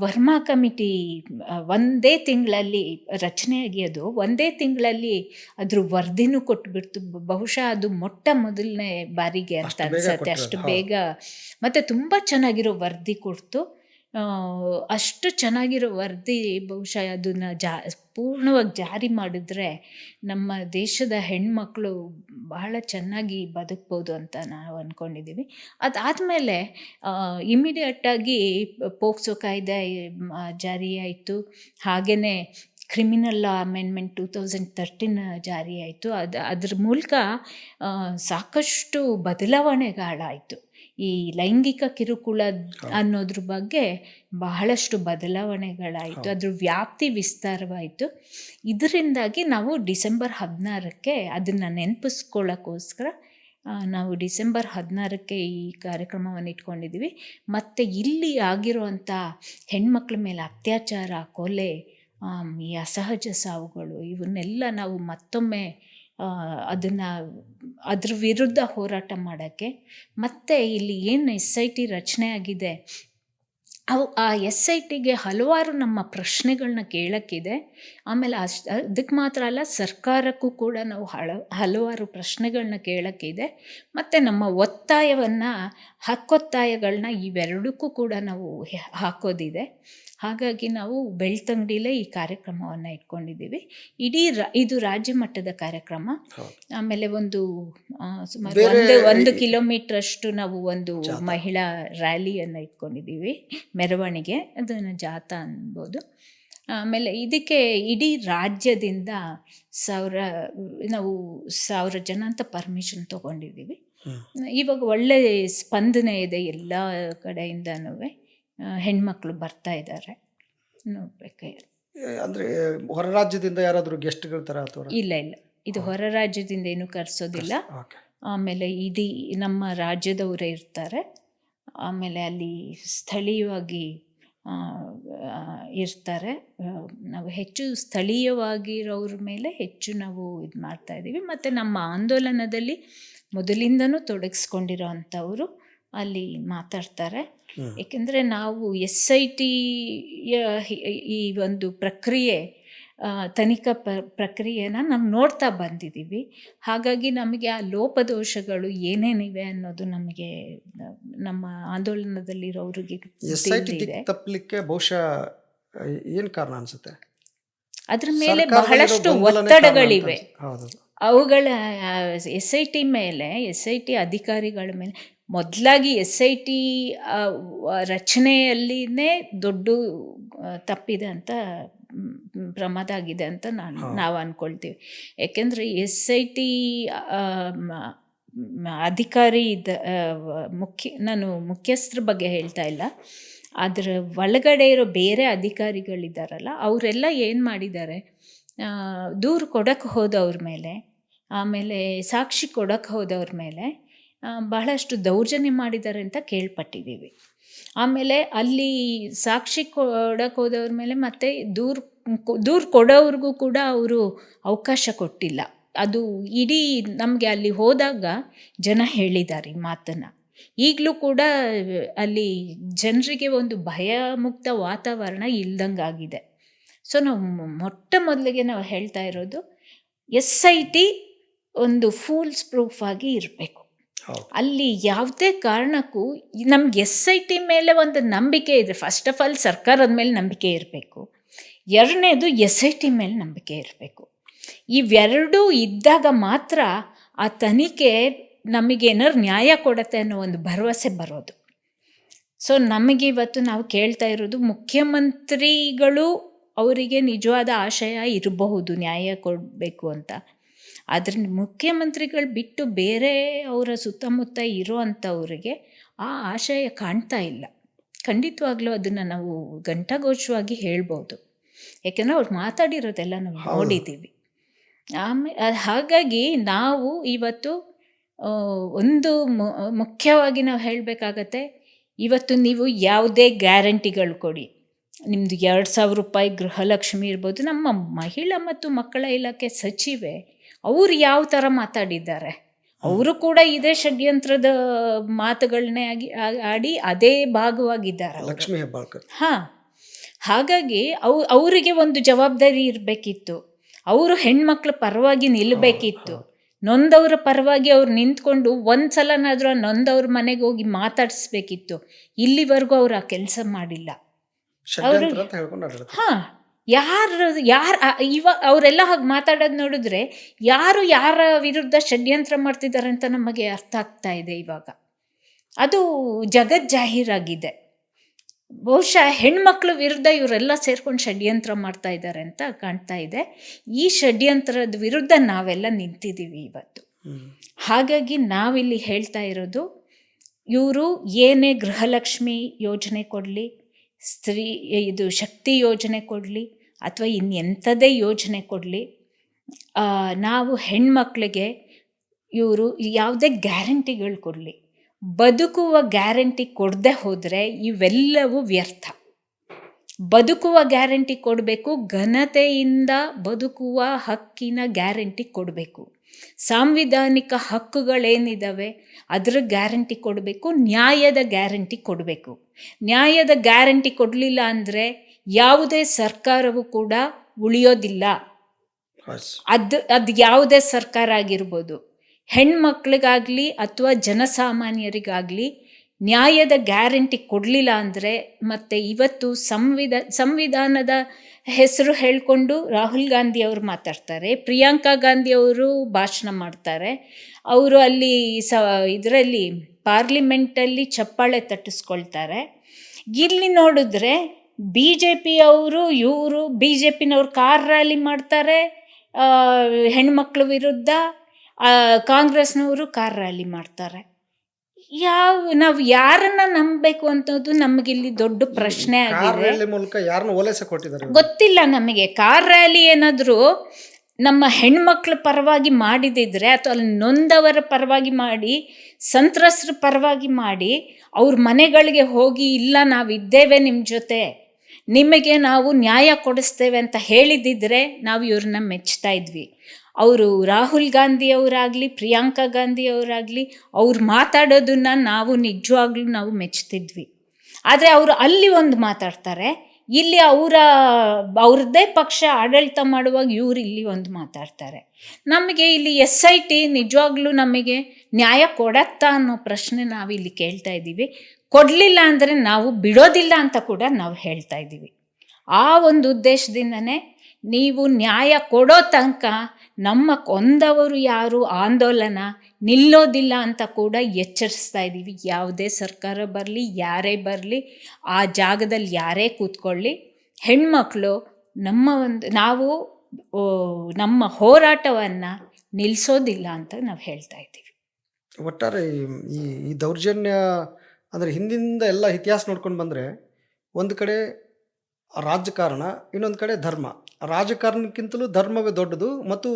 ವರ್ಮಾ ಕಮಿಟಿ ಒಂದೇ ತಿಂಗಳಲ್ಲಿ ರಚನೆಯಾಗಿ ಅದು ಒಂದೇ ತಿಂಗಳಲ್ಲಿ ಅದ್ರ ವರದಿನೂ ಕೊಟ್ಬಿಡ್ತು. ಬಹುಶಃ ಅದು ಮೊಟ್ಟ ಮೊದಲನೇ ಬಾರಿಗೆ ಅಂತ ಅನ್ಸುತ್ತೆ, ಅಷ್ಟು ಬೇಗ. ಮತ್ತು ತುಂಬ ಚೆನ್ನಾಗಿರೋ ವರದಿ ಕೊಡ್ತು. ಅಷ್ಟು ಚೆನ್ನಾಗಿರೋ ವರದಿ ಬಹುಶಃ ಅದನ್ನು ಪೂರ್ಣವಾಗಿ ಜಾರಿ ಮಾಡಿದ್ರೆ ನಮ್ಮ ದೇಶದ ಹೆಣ್ಮಕ್ಳು ಬಹಳ ಚೆನ್ನಾಗಿ ಬದುಕ್ಬೋದು ಅಂತ ನಾವು ಅಂದ್ಕೊಂಡಿದ್ದೀವಿ. ಅದಾದಮೇಲೆ ಇಮಿಡಿಯೇಟಾಗಿ ಪೋಕ್ಸೋ ಕಾಯ್ದೆ ಜಾರಿಯಾಯಿತು. ಹಾಗೆಯೇ ಕ್ರಿಮಿನಲ್ ಲಾ ಅಮೆಂಡ್ಮೆಂಟ್ 2013 ಜಾರಿಯಾಯಿತು. ಅದ್ರ ಮೂಲಕ ಸಾಕಷ್ಟು ಬದಲಾವಣೆಗಳಾಯಿತು. ಈ ಲೈಂಗಿಕ ಕಿರುಕುಳ ಅನ್ನೋದ್ರ ಬಗ್ಗೆ ಬಹಳಷ್ಟು ಬದಲಾವಣೆಗಳಾಯಿತು, ಅದ್ರ ವ್ಯಾಪ್ತಿ ವಿಸ್ತಾರವಾಯಿತು. ಇದರಿಂದಾಗಿ ನಾವು ಡಿಸೆಂಬರ್ 16ಕ್ಕೆ ಅದನ್ನು ನೆನಪಿಸ್ಕೊಳ್ಳೋಕ್ಕೋಸ್ಕರ ನಾವು ಡಿಸೆಂಬರ್ 16ಕ್ಕೆ ಈ ಕಾರ್ಯಕ್ರಮವನ್ನು ಇಟ್ಕೊಂಡಿದ್ದೀವಿ. ಮತ್ತು ಇಲ್ಲಿ ಆಗಿರುವಂಥ ಹೆಣ್ಮಕ್ಳ ಮೇಲೆ ಅತ್ಯಾಚಾರ, ಕೊಲೆ, ಈ ಅಸಹಜ ಸಾವುಗಳು ಇವನ್ನೆಲ್ಲ ನಾವು ಮತ್ತೊಮ್ಮೆ ಅದ್ರ ವಿರುದ್ಧ ಹೋರಾಟ ಮಾಡೋಕ್ಕೆ, ಮತ್ತು ಇಲ್ಲಿ ಏನು SIT ರಚನೆ ಆಗಿದೆ ಆ SITಗೆ ಹಲವಾರು ನಮ್ಮ ಪ್ರಶ್ನೆಗಳನ್ನ ಕೇಳೋಕ್ಕಿದೆ. ಆಮೇಲೆ ಅದಕ್ಕೆ ಮಾತ್ರ ಅಲ್ಲ, ಸರ್ಕಾರಕ್ಕೂ ಕೂಡ ನಾವು ಹಲವಾರು ಪ್ರಶ್ನೆಗಳನ್ನ ಕೇಳೋಕ್ಕಿದೆ. ಮತ್ತು ನಮ್ಮ ಹಕ್ಕೊತ್ತಾಯಗಳನ್ನ ಇವೆರಡಕ್ಕೂ ಕೂಡ ನಾವು ಹಾಕೋದಿದೆ. ಹಾಗಾಗಿ ನಾವು ಬೆಳ್ತಂಗಡಿಲೇ ಈ ಕಾರ್ಯಕ್ರಮವನ್ನು ಇಟ್ಕೊಂಡಿದ್ದೀವಿ. ಇದು ರಾಜ್ಯ ಮಟ್ಟದ ಕಾರ್ಯಕ್ರಮ. ಆಮೇಲೆ ಸುಮಾರು 1 ಕಿಲೋಮೀಟರ್ ಅಷ್ಟು ನಾವು ಒಂದು ಮಹಿಳಾ ರ್ಯಾಲಿಯನ್ನು ಇಟ್ಕೊಂಡಿದ್ದೀವಿ, ಮೆರವಣಿಗೆ, ಅದನ್ನು ಜಾಥಾ ಅನ್ಬೋದು. ಆಮೇಲೆ ಇದಕ್ಕೆ ಇಡೀ ರಾಜ್ಯದಿಂದ 1000 ಜನ ಅಂತ ಪರ್ಮಿಷನ್ ತೊಗೊಂಡಿದ್ದೀವಿ. ಇವಾಗ ಒಳ್ಳೆ ಸ್ಪಂದನೆ ಇದೆ, ಎಲ್ಲ ಕಡೆಯಿಂದನೂ ಹೆಣ್ಮಕ್ಳು ಬರ್ತಾ ಇದ್ದಾರೆ. ನೋಡ್ಬೇಕು. ಅಂದರೆ ಹೊರ ರಾಜ್ಯದಿಂದ ಯಾರಾದರೂ ಗೆಸ್ಟ್ಗಳ ಥರ ಅಥವಾ? ಇಲ್ಲ, ಇದು ಹೊರ ರಾಜ್ಯದಿಂದ ಏನೂ ಕರೆಸೋದಿಲ್ಲ. ಆಮೇಲೆ ನಮ್ಮ ರಾಜ್ಯದವರೇ ಇರ್ತಾರೆ. ಆಮೇಲೆ ಅಲ್ಲಿ ಸ್ಥಳೀಯವಾಗಿ ಇರ್ತಾರೆ. ನಾವು ಹೆಚ್ಚು ಸ್ಥಳೀಯವಾಗಿರೋರ ಮೇಲೆ ಹೆಚ್ಚು ನಾವು ಇದು ಮಾಡ್ತಾಯಿದ್ದೀವಿ. ಮತ್ತು ನಮ್ಮ ಆಂದೋಲನದಲ್ಲಿ ಮೊದಲಿಂದನೂ ತೊಡಗಿಸ್ಕೊಂಡಿರೋ ಅಂಥವರು ಅಲ್ಲಿ ಮಾತಾಡ್ತಾರೆ. ಏಕೆಂದರೆ ನಾವು SIT ಈ ಒಂದು ಪ್ರಕ್ರಿಯೆ, ತನಿಖಾ ಪ್ರಕ್ರಿಯೆನ ನಾವು ನೋಡ್ತಾ ಬಂದಿದ್ದೀವಿ. ಹಾಗಾಗಿ ನಮಗೆ ಆ ಲೋಪದೋಷಗಳು ಏನೇನಿವೆ ಅನ್ನೋದು ನಮಗೆ ನಮ್ಮ ಆಂದೋಲನದಲ್ಲಿರೋರಿಗೆ ತಪ್ಪಲಿಕ್ಕೆ ಬಹುಶಃ ಏನು ಕಾರಣ ಅನಿಸುತ್ತೆ? ಅದ್ರ ಮೇಲೆ ಬಹಳಷ್ಟು ಒತ್ತಡಗಳಿವೆ. ಅವುಗಳ SIT ಮೇಲೆ, SIT ಅಧಿಕಾರಿಗಳ ಮೇಲೆ, ಮೊದಲಾಗಿ SIT ರಚನೆಯಲ್ಲಿನೇ ದೊಡ್ಡ ತಪ್ಪಿದೆ ಅಂತ, ಪ್ರಮಾದ ಆಗಿದೆ ಅಂತ ನಾವು ಅಂದ್ಕೊಳ್ತೀವಿ. ಯಾಕೆಂದರೆ SIT ಅಧಿಕಾರಿ ನಾನು ಮುಖ್ಯಸ್ಥರ ಬಗ್ಗೆ ಹೇಳ್ತಾ ಇಲ್ಲ, ಅದರ ಒಳಗಡೆ ಇರೋ ಬೇರೆ ಅಧಿಕಾರಿಗಳಿದ್ದಾರಲ್ಲ, ಅವರೆಲ್ಲ ಏನು ಮಾಡಿದ್ದಾರೆ, ದೂರು ಕೊಡೋಕ್ಕೆ ಹೋದವ್ರ ಮೇಲೆ, ಆಮೇಲೆ ಸಾಕ್ಷಿ ಕೊಡೋಕ್ಕೆ ಹೋದವ್ರ ಮೇಲೆ ಬಹಳಷ್ಟು ದೌರ್ಜನ್ಯ ಮಾಡಿದ್ದಾರೆ ಅಂತ ಕೇಳ್ಪಟ್ಟಿದ್ದೀವಿ. ಆಮೇಲೆ ಅಲ್ಲಿ ಸಾಕ್ಷಿ ಕೊಡೋಕ್ಕೆ ಹೋದವ್ರ ಮೇಲೆ ಮತ್ತು ದೂರು ಕೊಡೋವ್ರಿಗೂ ಕೂಡ ಅವರು ಅವಕಾಶ ಕೊಟ್ಟಿಲ್ಲ. ಅದು ಇಡೀ ನಮಗೆ ಅಲ್ಲಿ ಹೋದಾಗ ಜನ ಹೇಳಿದ್ದಾರೆ ಈ ಮಾತನ್ನು. ಈಗಲೂ ಕೂಡ ಅಲ್ಲಿ ಜನರಿಗೆ ಒಂದು ಭಯಮುಕ್ತ ವಾತಾವರಣ ಇಲ್ದಂಗಾಗಿದೆ. ಸೊ ನಾವು ಮೊದಲಿಗೆ ನಾವು ಹೇಳ್ತಾ ಇರೋದು, SIT ಒಂದು ಫೂಲ್ಸ್ ಪ್ರೂಫ್ ಆಗಿ ಇರಬೇಕು. ಅಲ್ಲಿ ಯಾವುದೇ ಕಾರಣಕ್ಕೂ ನಮ್ಗೆ SIT ಮೇಲೆ ಒಂದು ನಂಬಿಕೆ ಇದೆ. ಫಸ್ಟ್ ಆಫ್ ಆಲ್ ಸರ್ಕಾರದ ಮೇಲೆ ನಂಬಿಕೆ ಇರಬೇಕು. ಎರಡನೇದು SIT ಮೇಲೆ ನಂಬಿಕೆ ಇರಬೇಕು. ಇವೆರಡೂ ಇದ್ದಾಗ ಮಾತ್ರ ಆ ತನಿಖೆ ನಮಗೇನಾದ್ರು ನ್ಯಾಯ ಕೊಡುತ್ತೆ ಅನ್ನೋ ಒಂದು ಭರವಸೆ ಬರೋದು. ಸೊ ನಮಗೆ ಇವತ್ತು ನಾವು ಕೇಳ್ತಾ ಇರೋದು, ಮುಖ್ಯಮಂತ್ರಿಗಳು ಅವರಿಗೆ ನಿಜವಾದ ಆಶಯ ಇರಬಹುದು ನ್ಯಾಯ ಕೊಡಬೇಕು ಅಂತ, ಆದರೆ ಮುಖ್ಯಮಂತ್ರಿಗಳು ಬಿಟ್ಟು ಬೇರೆ ಅವರ ಸುತ್ತಮುತ್ತ ಇರೋ ಅಂಥವ್ರಿಗೆ ಆ ಆಶಯ ಕಾಣ್ತಾ ಇಲ್ಲ. ಖಂಡಿತವಾಗ್ಲೂ ಅದನ್ನು ನಾವು ಘಂಟಾಘೋಷವಾಗಿ ಹೇಳ್ಬೋದು, ಯಾಕೆಂದರೆ ಅವ್ರು ಮಾತಾಡಿರೋದೆಲ್ಲ ನಾವು ನೋಡಿದ್ದೀವಿ. ಹಾಗಾಗಿ ನಾವು ಇವತ್ತು ಒಂದು ಮುಖ್ಯವಾಗಿ ನಾವು ಹೇಳಬೇಕಾಗತ್ತೆ, ಇವತ್ತು ನೀವು ಯಾವುದೇ ಗ್ಯಾರಂಟಿಗಳು ಕೊಡಿ, ನಿಮ್ಮದು 2,000 ರೂಪಾಯಿ ಗೃಹಲಕ್ಷ್ಮಿ ಇರ್ಬೋದು. ನಮ್ಮ ಮಹಿಳಾ ಮತ್ತು ಮಕ್ಕಳ ಇಲಾಖೆ ಸಚಿವೆ ಅವರು ಯಾವ ಥರ ಮಾತಾಡಿದ್ದಾರೆ, ಅವರು ಕೂಡ ಇದೇ ಷಡ್ಯಂತ್ರದ ಮಾತುಗಳನ್ನೇ ಆಡಿ ಅದೇ ಭಾಗವಾಗಿದ್ದಾರೆ ಲಕ್ಷ್ಮೀ ಹೆಬ್ಬಾಳ್ಕರ್. ಹಾಂ, ಹಾಗಾಗಿ ಅವರಿಗೆ ಒಂದು ಜವಾಬ್ದಾರಿ ಇರಬೇಕಿತ್ತು. ಅವರು ಹೆಣ್ಮಕ್ಳ ಪರವಾಗಿ ನಿಲ್ಲಬೇಕಿತ್ತು. ನೊಂದವ್ರ ಪರವಾಗಿ ಅವ್ರು ನಿಂತ್ಕೊಂಡು ಒಂದು ಸಲನಾದರೂ ಆ ನೊಂದವ್ರ ಮನೆಗೆ ಹೋಗಿ ಮಾತಾಡಿಸ್ಬೇಕಿತ್ತು. ಇಲ್ಲಿವರೆಗೂ ಅವ್ರು ಆ ಕೆಲಸ ಮಾಡಿಲ್ಲ. ಅವರು ಹಾಂ, ಅವರೆಲ್ಲ ಹಾಗೆ ಮಾತಾಡೋದು ನೋಡಿದ್ರೆ ಯಾರ ವಿರುದ್ಧ ಷಡ್ಯಂತ್ರ ಮಾಡ್ತಿದ್ದಾರೆ ಅಂತ ನಮಗೆ ಅರ್ಥ ಆಗ್ತಾ ಇದೆ. ಇವಾಗ ಅದು ಜಗಜ್ಜಾಹೀರಾಗಿದೆ. ಬಹುಶಃ ಹೆಣ್ಮಕ್ಳ ವಿರುದ್ಧ ಇವರೆಲ್ಲ ಸೇರ್ಕೊಂಡು ಷಡ್ಯಂತ್ರ ಮಾಡ್ತಾ ಇದ್ದಾರೆ ಅಂತ ಕಾಣ್ತಾ ಇದೆ. ಈ ಷಡ್ಯಂತ್ರದ ವಿರುದ್ಧ ನಾವೆಲ್ಲ ನಿಂತಿದ್ದೀವಿ ಇವತ್ತು. ಹಾಗಾಗಿ ನಾವಿಲ್ಲಿ ಹೇಳ್ತಾ ಇರೋದು, ಇವರು ಏನೇ ಗೃಹಲಕ್ಷ್ಮಿ ಯೋಜನೆ ಕೊಡಲಿ, ಇದು ಶಕ್ತಿ ಯೋಜನೆ ಕೊಡಲಿ, ಅಥವಾ ಇನ್ನೆಂಥದೇ ಯೋಜನೆ ಕೊಡಲಿ, ನಾವು ಹೆಣ್ಮಕ್ಳಿಗೆ ಇವರು ಯಾವುದೇ ಗ್ಯಾರಂಟಿಗಳು ಕೊಡಲಿ, ಬದುಕುವ ಗ್ಯಾರಂಟಿ ಕೊಡದೆ ಹೋದರೆ ಇವೆಲ್ಲವೂ ವ್ಯರ್ಥ. ಬದುಕುವ ಗ್ಯಾರಂಟಿ ಕೊಡಬೇಕು, ಘನತೆಯಿಂದ ಬದುಕುವ ಹಕ್ಕಿನ ಗ್ಯಾರಂಟಿ ಕೊಡಬೇಕು, ಸಾಂವಿಧಾನಿಕ ಹಕ್ಕುಗಳೇನಿದ್ದಾವೆ ಅದರ ಗ್ಯಾರಂಟಿ ಕೊಡಬೇಕು, ನ್ಯಾಯದ ಗ್ಯಾರಂಟಿ ಕೊಡಬೇಕು. ನ್ಯಾಯದ ಗ್ಯಾರಂಟಿ ಕೊಡಲಿಲ್ಲ ಅಂದರೆ ಯಾವುದೇ ಸರ್ಕಾರವೂ ಕೂಡ ಉಳಿಯೋದಿಲ್ಲ. ಅದು ಯಾವುದೇ ಸರ್ಕಾರ ಆಗಿರ್ಬೋದು, ಹೆಣ್ಮಕ್ಳಿಗಾಗಲಿ ಅಥವಾ ಜನಸಾಮಾನ್ಯರಿಗಾಗಲಿ ನ್ಯಾಯದ ಗ್ಯಾರಂಟಿ ಕೊಡಲಿಲ್ಲ ಅಂದರೆ, ಮತ್ತು ಇವತ್ತು ಸಂವಿಧಾನದ ಹೆಸರು ಹೇಳಿಕೊಂಡು ರಾಹುಲ್ ಗಾಂಧಿ ಅವರು ಮಾತಾಡ್ತಾರೆ, ಪ್ರಿಯಾಂಕಾ ಗಾಂಧಿ ಅವರು ಭಾಷಣ ಮಾಡ್ತಾರೆ, ಅವರು ಅಲ್ಲಿ ಇದರಲ್ಲಿ ಪಾರ್ಲಿಮೆಂಟಲ್ಲಿ ಚಪ್ಪಾಳೆ ತಟ್ಟಿಸ್ಕೊಳ್ತಾರೆ. ಇಲ್ಲಿ ನೋಡಿದ್ರೆ BJP ಅವರು BJPನವ್ರು ಕಾರ್ ರ್ಯಾಲಿ ಮಾಡ್ತಾರೆ ಹೆಣ್ಮಕ್ಳ ವಿರುದ್ಧ, ಕಾಂಗ್ರೆಸ್ನವರು ಕಾರ್ ರ್ಯಾಲಿ ಮಾಡ್ತಾರೆ. ನಾವು ಯಾರನ್ನ ನಂಬಬೇಕು ಅನ್ನೋದು ನಮಗಿಲ್ಲಿ ದೊಡ್ಡ ಪ್ರಶ್ನೆ ಆಗಿದೆ. ಗೊತ್ತಿಲ್ಲ ನಮಗೆ. ಕಾರ್ ರ್ಯಾಲಿ ಏನಾದರೂ ನಮ್ಮ ಹೆಣ್ಮಕ್ಳ ಪರವಾಗಿ ಮಾಡಿದಿದ್ರೆ, ಅಥವಾ ಅಲ್ಲಿ ನೊಂದವರ ಪರವಾಗಿ ಮಾಡಿ, ಸಂತ್ರಸ್ತರ ಪರವಾಗಿ ಮಾಡಿ, ಅವ್ರ ಮನೆಗಳಿಗೆ ಹೋಗಿ ಇಲ್ಲ ನಾವಿದ್ದೇವೆ ನಿಮ್ಮ ಜೊತೆ, ನಿಮಗೆ ನಾವು ನ್ಯಾಯ ಕೊಡಿಸ್ತೇವೆ ಅಂತ ಹೇಳಿದಿದ್ರೆ ನಾವು ಇವ್ರನ್ನ ಮೆಚ್ತಾ ಇದ್ವಿ. ಅವರು ರಾಹುಲ್ ಗಾಂಧಿಯವರಾಗಲಿ ಪ್ರಿಯಾಂಕಾ ಗಾಂಧಿಯವರಾಗಲಿ ಅವ್ರು ಮಾತಾಡೋದನ್ನು ನಾವು ನಿಜವಾಗ್ಲೂ ನಾವು ಮೆಚ್ತಿದ್ವಿ. ಆದರೆ ಅವರು ಅಲ್ಲಿ ಒಂದು ಮಾತಾಡ್ತಾರೆ, ಇಲ್ಲಿ ಅವ್ರದ್ದೇ ಪಕ್ಷ ಆಡಳಿತ ಮಾಡುವಾಗ ಇವರು ಇಲ್ಲಿ ಒಂದು ಮಾತಾಡ್ತಾರೆ. ನಮಗೆ ಇಲ್ಲಿ SIT ನಿಜವಾಗ್ಲೂ ನಮಗೆ ನ್ಯಾಯ ಕೊಡತ್ತಾ ಅನ್ನೋ ಪ್ರಶ್ನೆ ನಾವಿಲ್ಲಿ ಕೇಳ್ತಾ ಇದ್ದೀವಿ. ಕೊಡಲಿಲ್ಲ ಅಂದರೆ ನಾವು ಬಿಡೋದಿಲ್ಲ ಅಂತ ಕೂಡ ನಾವು ಹೇಳ್ತಾ ಇದ್ದೀವಿ. ಆ ಒಂದು ಉದ್ದೇಶದಿಂದನೇ ನೀವು ನ್ಯಾಯ ಕೊಡೋ ತನಕ ನಮ್ಮ ಕೊಂದವರು ಯಾರು ಆಂದೋಲನ ನಿಲ್ಲೋದಿಲ್ಲ ಅಂತ ಕೂಡ ಎಚ್ಚರಿಸ್ತಾ ಇದ್ದೀವಿ. ಯಾವುದೇ ಸರ್ಕಾರ ಬರಲಿ, ಯಾರೇ ಬರಲಿ, ಆ ಜಾಗದಲ್ಲಿ ಯಾರೇ ಕೂತ್ಕೊಳ್ಳಿ, ಹೆಣ್ಮಕ್ಳು ನಾವು ನಮ್ಮ ಹೋರಾಟವನ್ನು ನಿಲ್ಲಿಸೋದಿಲ್ಲ ಅಂತ ನಾವು ಹೇಳ್ತಾ ಇದ್ದೀವಿ. ಒಟ್ಟಾರೆ ಈ ದೌರ್ಜನ್ಯ ಅಂದರೆ ಹಿಂದಿಂದ ಎಲ್ಲ ಇತಿಹಾಸ ನೋಡ್ಕೊಂಡು ಬಂದರೆ, ಒಂದು ಕಡೆ ರಾಜಕಾರಣ, ಇನ್ನೊಂದು ಕಡೆ ಧರ್ಮ. ರಾಜಕಾರಣಕ್ಕಿಂತಲೂ ಧರ್ಮವೇ ದೊಡ್ಡದು, ಮತ್ತು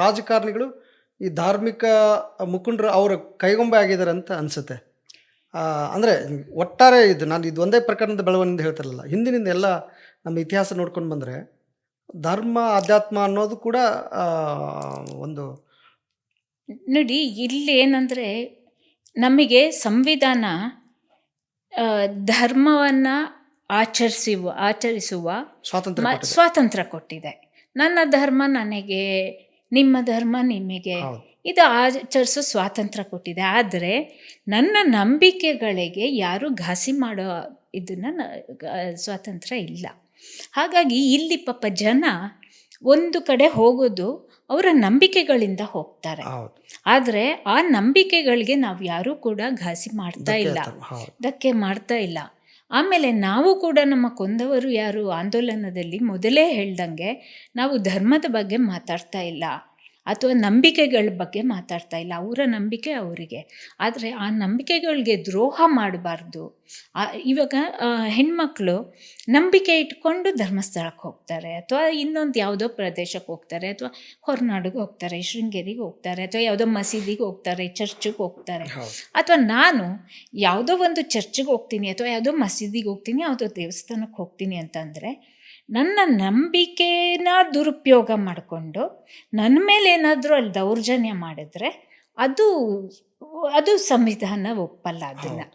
ರಾಜಕಾರಣಿಗಳು ಈ ಧಾರ್ಮಿಕ ಮುಖಂಡರು ಅವರ ಕೈಗೊಂಬೆ ಆಗಿದ್ದಾರೆ ಅಂತ ಅನಿಸುತ್ತೆ. ಅಂದರೆ ಒಟ್ಟಾರೆ ಇದು ಒಂದೇ ಪ್ರಕರಣದ ಬೆಳವಣಿಗೆ ಹೇಳ್ತಾರಲ್ಲ, ಹಿಂದಿನಿಂದ ಎಲ್ಲ ನಮ್ಮ ಇತಿಹಾಸ ನೋಡ್ಕೊಂಡು ಬಂದರೆ ಧರ್ಮ ಅಧ್ಯಾತ್ಮ ಅನ್ನೋದು ಕೂಡ ಒಂದು ನೋಡಿ. ಇಲ್ಲಿ ಏನಂದರೆ, ನಮಗೆ ಸಂವಿಧಾನ ಧರ್ಮವನ್ನು ಆಚರಿಸುವ ಸ್ವಾತಂತ್ರ್ಯ ಕೊಟ್ಟಿದೆ. ನನ್ನ ಧರ್ಮ ನನಗೆ, ನಿಮ್ಮ ಧರ್ಮ ನಿಮಗೆ, ಇದು ಆಚರಿಸೋ ಸ್ವಾತಂತ್ರ್ಯ ಕೊಟ್ಟಿದೆ. ಆದರೆ ನನ್ನ ನಂಬಿಕೆಗಳಿಗೆ ಯಾರು ಘಾಸಿ ಮಾಡೋ ಇದನ್ನು ಸ್ವಾತಂತ್ರ್ಯ ಇಲ್ಲ. ಹಾಗಾಗಿ ಇಲ್ಲಿ ಪಾಪ ಜನ ಒಂದು ಕಡೆ ಹೋಗೋದು ಅವರ ನಂಬಿಕೆಗಳಿಂದ ಹೋಗ್ತಾರೆ. ಹೌದು. ಆದರೆ ಆ ನಂಬಿಕೆಗಳಿಗೆ ನಾವು ಯಾರೂ ಕೂಡ ಘಾಸಿ ಮಾಡ್ತಾ ಇಲ್ಲ, ಹೌದು. ಧಕ್ಕೆ ಮಾಡ್ತಾ ಇಲ್ಲ. ಆಮೇಲೆ ನಾವು ಕೂಡ ನಮ್ಮ ಕೊಂದವರು ಯಾರು ಆಂದೋಲನದಲ್ಲಿ ಮೊದಲೇ ಹೇಳ್ದಂಗೆ ನಾವು ಧರ್ಮದ ಬಗ್ಗೆ ಮಾತಾಡ್ತಾ ಇಲ್ಲ ಅಥವಾ ನಂಬಿಕೆಗಳ ಬಗ್ಗೆ ಮಾತಾಡ್ತಾ ಇಲ್ಲ. ಅವರ ನಂಬಿಕೆ ಅವರಿಗೆ, ಆದರೆ ಆ ನಂಬಿಕೆಗಳಿಗೆ ದ್ರೋಹ ಮಾಡಬಾರ್ದು. ಇವಾಗ ಹೆಣ್ಮಕ್ಳು ನಂಬಿಕೆ ಇಟ್ಕೊಂಡು ಧರ್ಮಸ್ಥಳಕ್ಕೆ ಹೋಗ್ತಾರೆ ಅಥವಾ ಇನ್ನೊಂದು ಯಾವುದೋ ಪ್ರದೇಶಕ್ಕೆ ಹೋಗ್ತಾರೆ ಅಥವಾ ಹೊರನಾಡಿಗೆ ಹೋಗ್ತಾರೆ, ಶೃಂಗೇರಿಗೆ ಹೋಗ್ತಾರೆ ಅಥವಾ ಯಾವುದೋ ಮಸೀದಿಗೆ ಹೋಗ್ತಾರೆ, ಚರ್ಚಿಗೆ ಹೋಗ್ತಾರೆ. ಅಥವಾ ನಾನು ಯಾವುದೋ ಒಂದು ಚರ್ಚಿಗೆ ಹೋಗ್ತೀನಿ ಅಥವಾ ಯಾವುದೋ ಮಸೀದಿಗೆ ಹೋಗ್ತೀನಿ, ಯಾವುದೋ ದೇವಸ್ಥಾನಕ್ಕೆ ಹೋಗ್ತೀನಿ ಅಂತಂದರೆ ನನ್ನ ನಂಬಿಕೆನ ದುರುಪಯೋಗ ಮಾಡಿಕೊಂಡು ನನ್ನ ಮೇಲೆ ಏನಾದರೂ ಅಲ್ಲಿ ದೌರ್ಜನ್ಯ ಮಾಡಿದ್ರೆ ಅದು ಸಂವಿಧಾನ ಒಪ್ಪಲ್ಲ ಅದನ್ನು,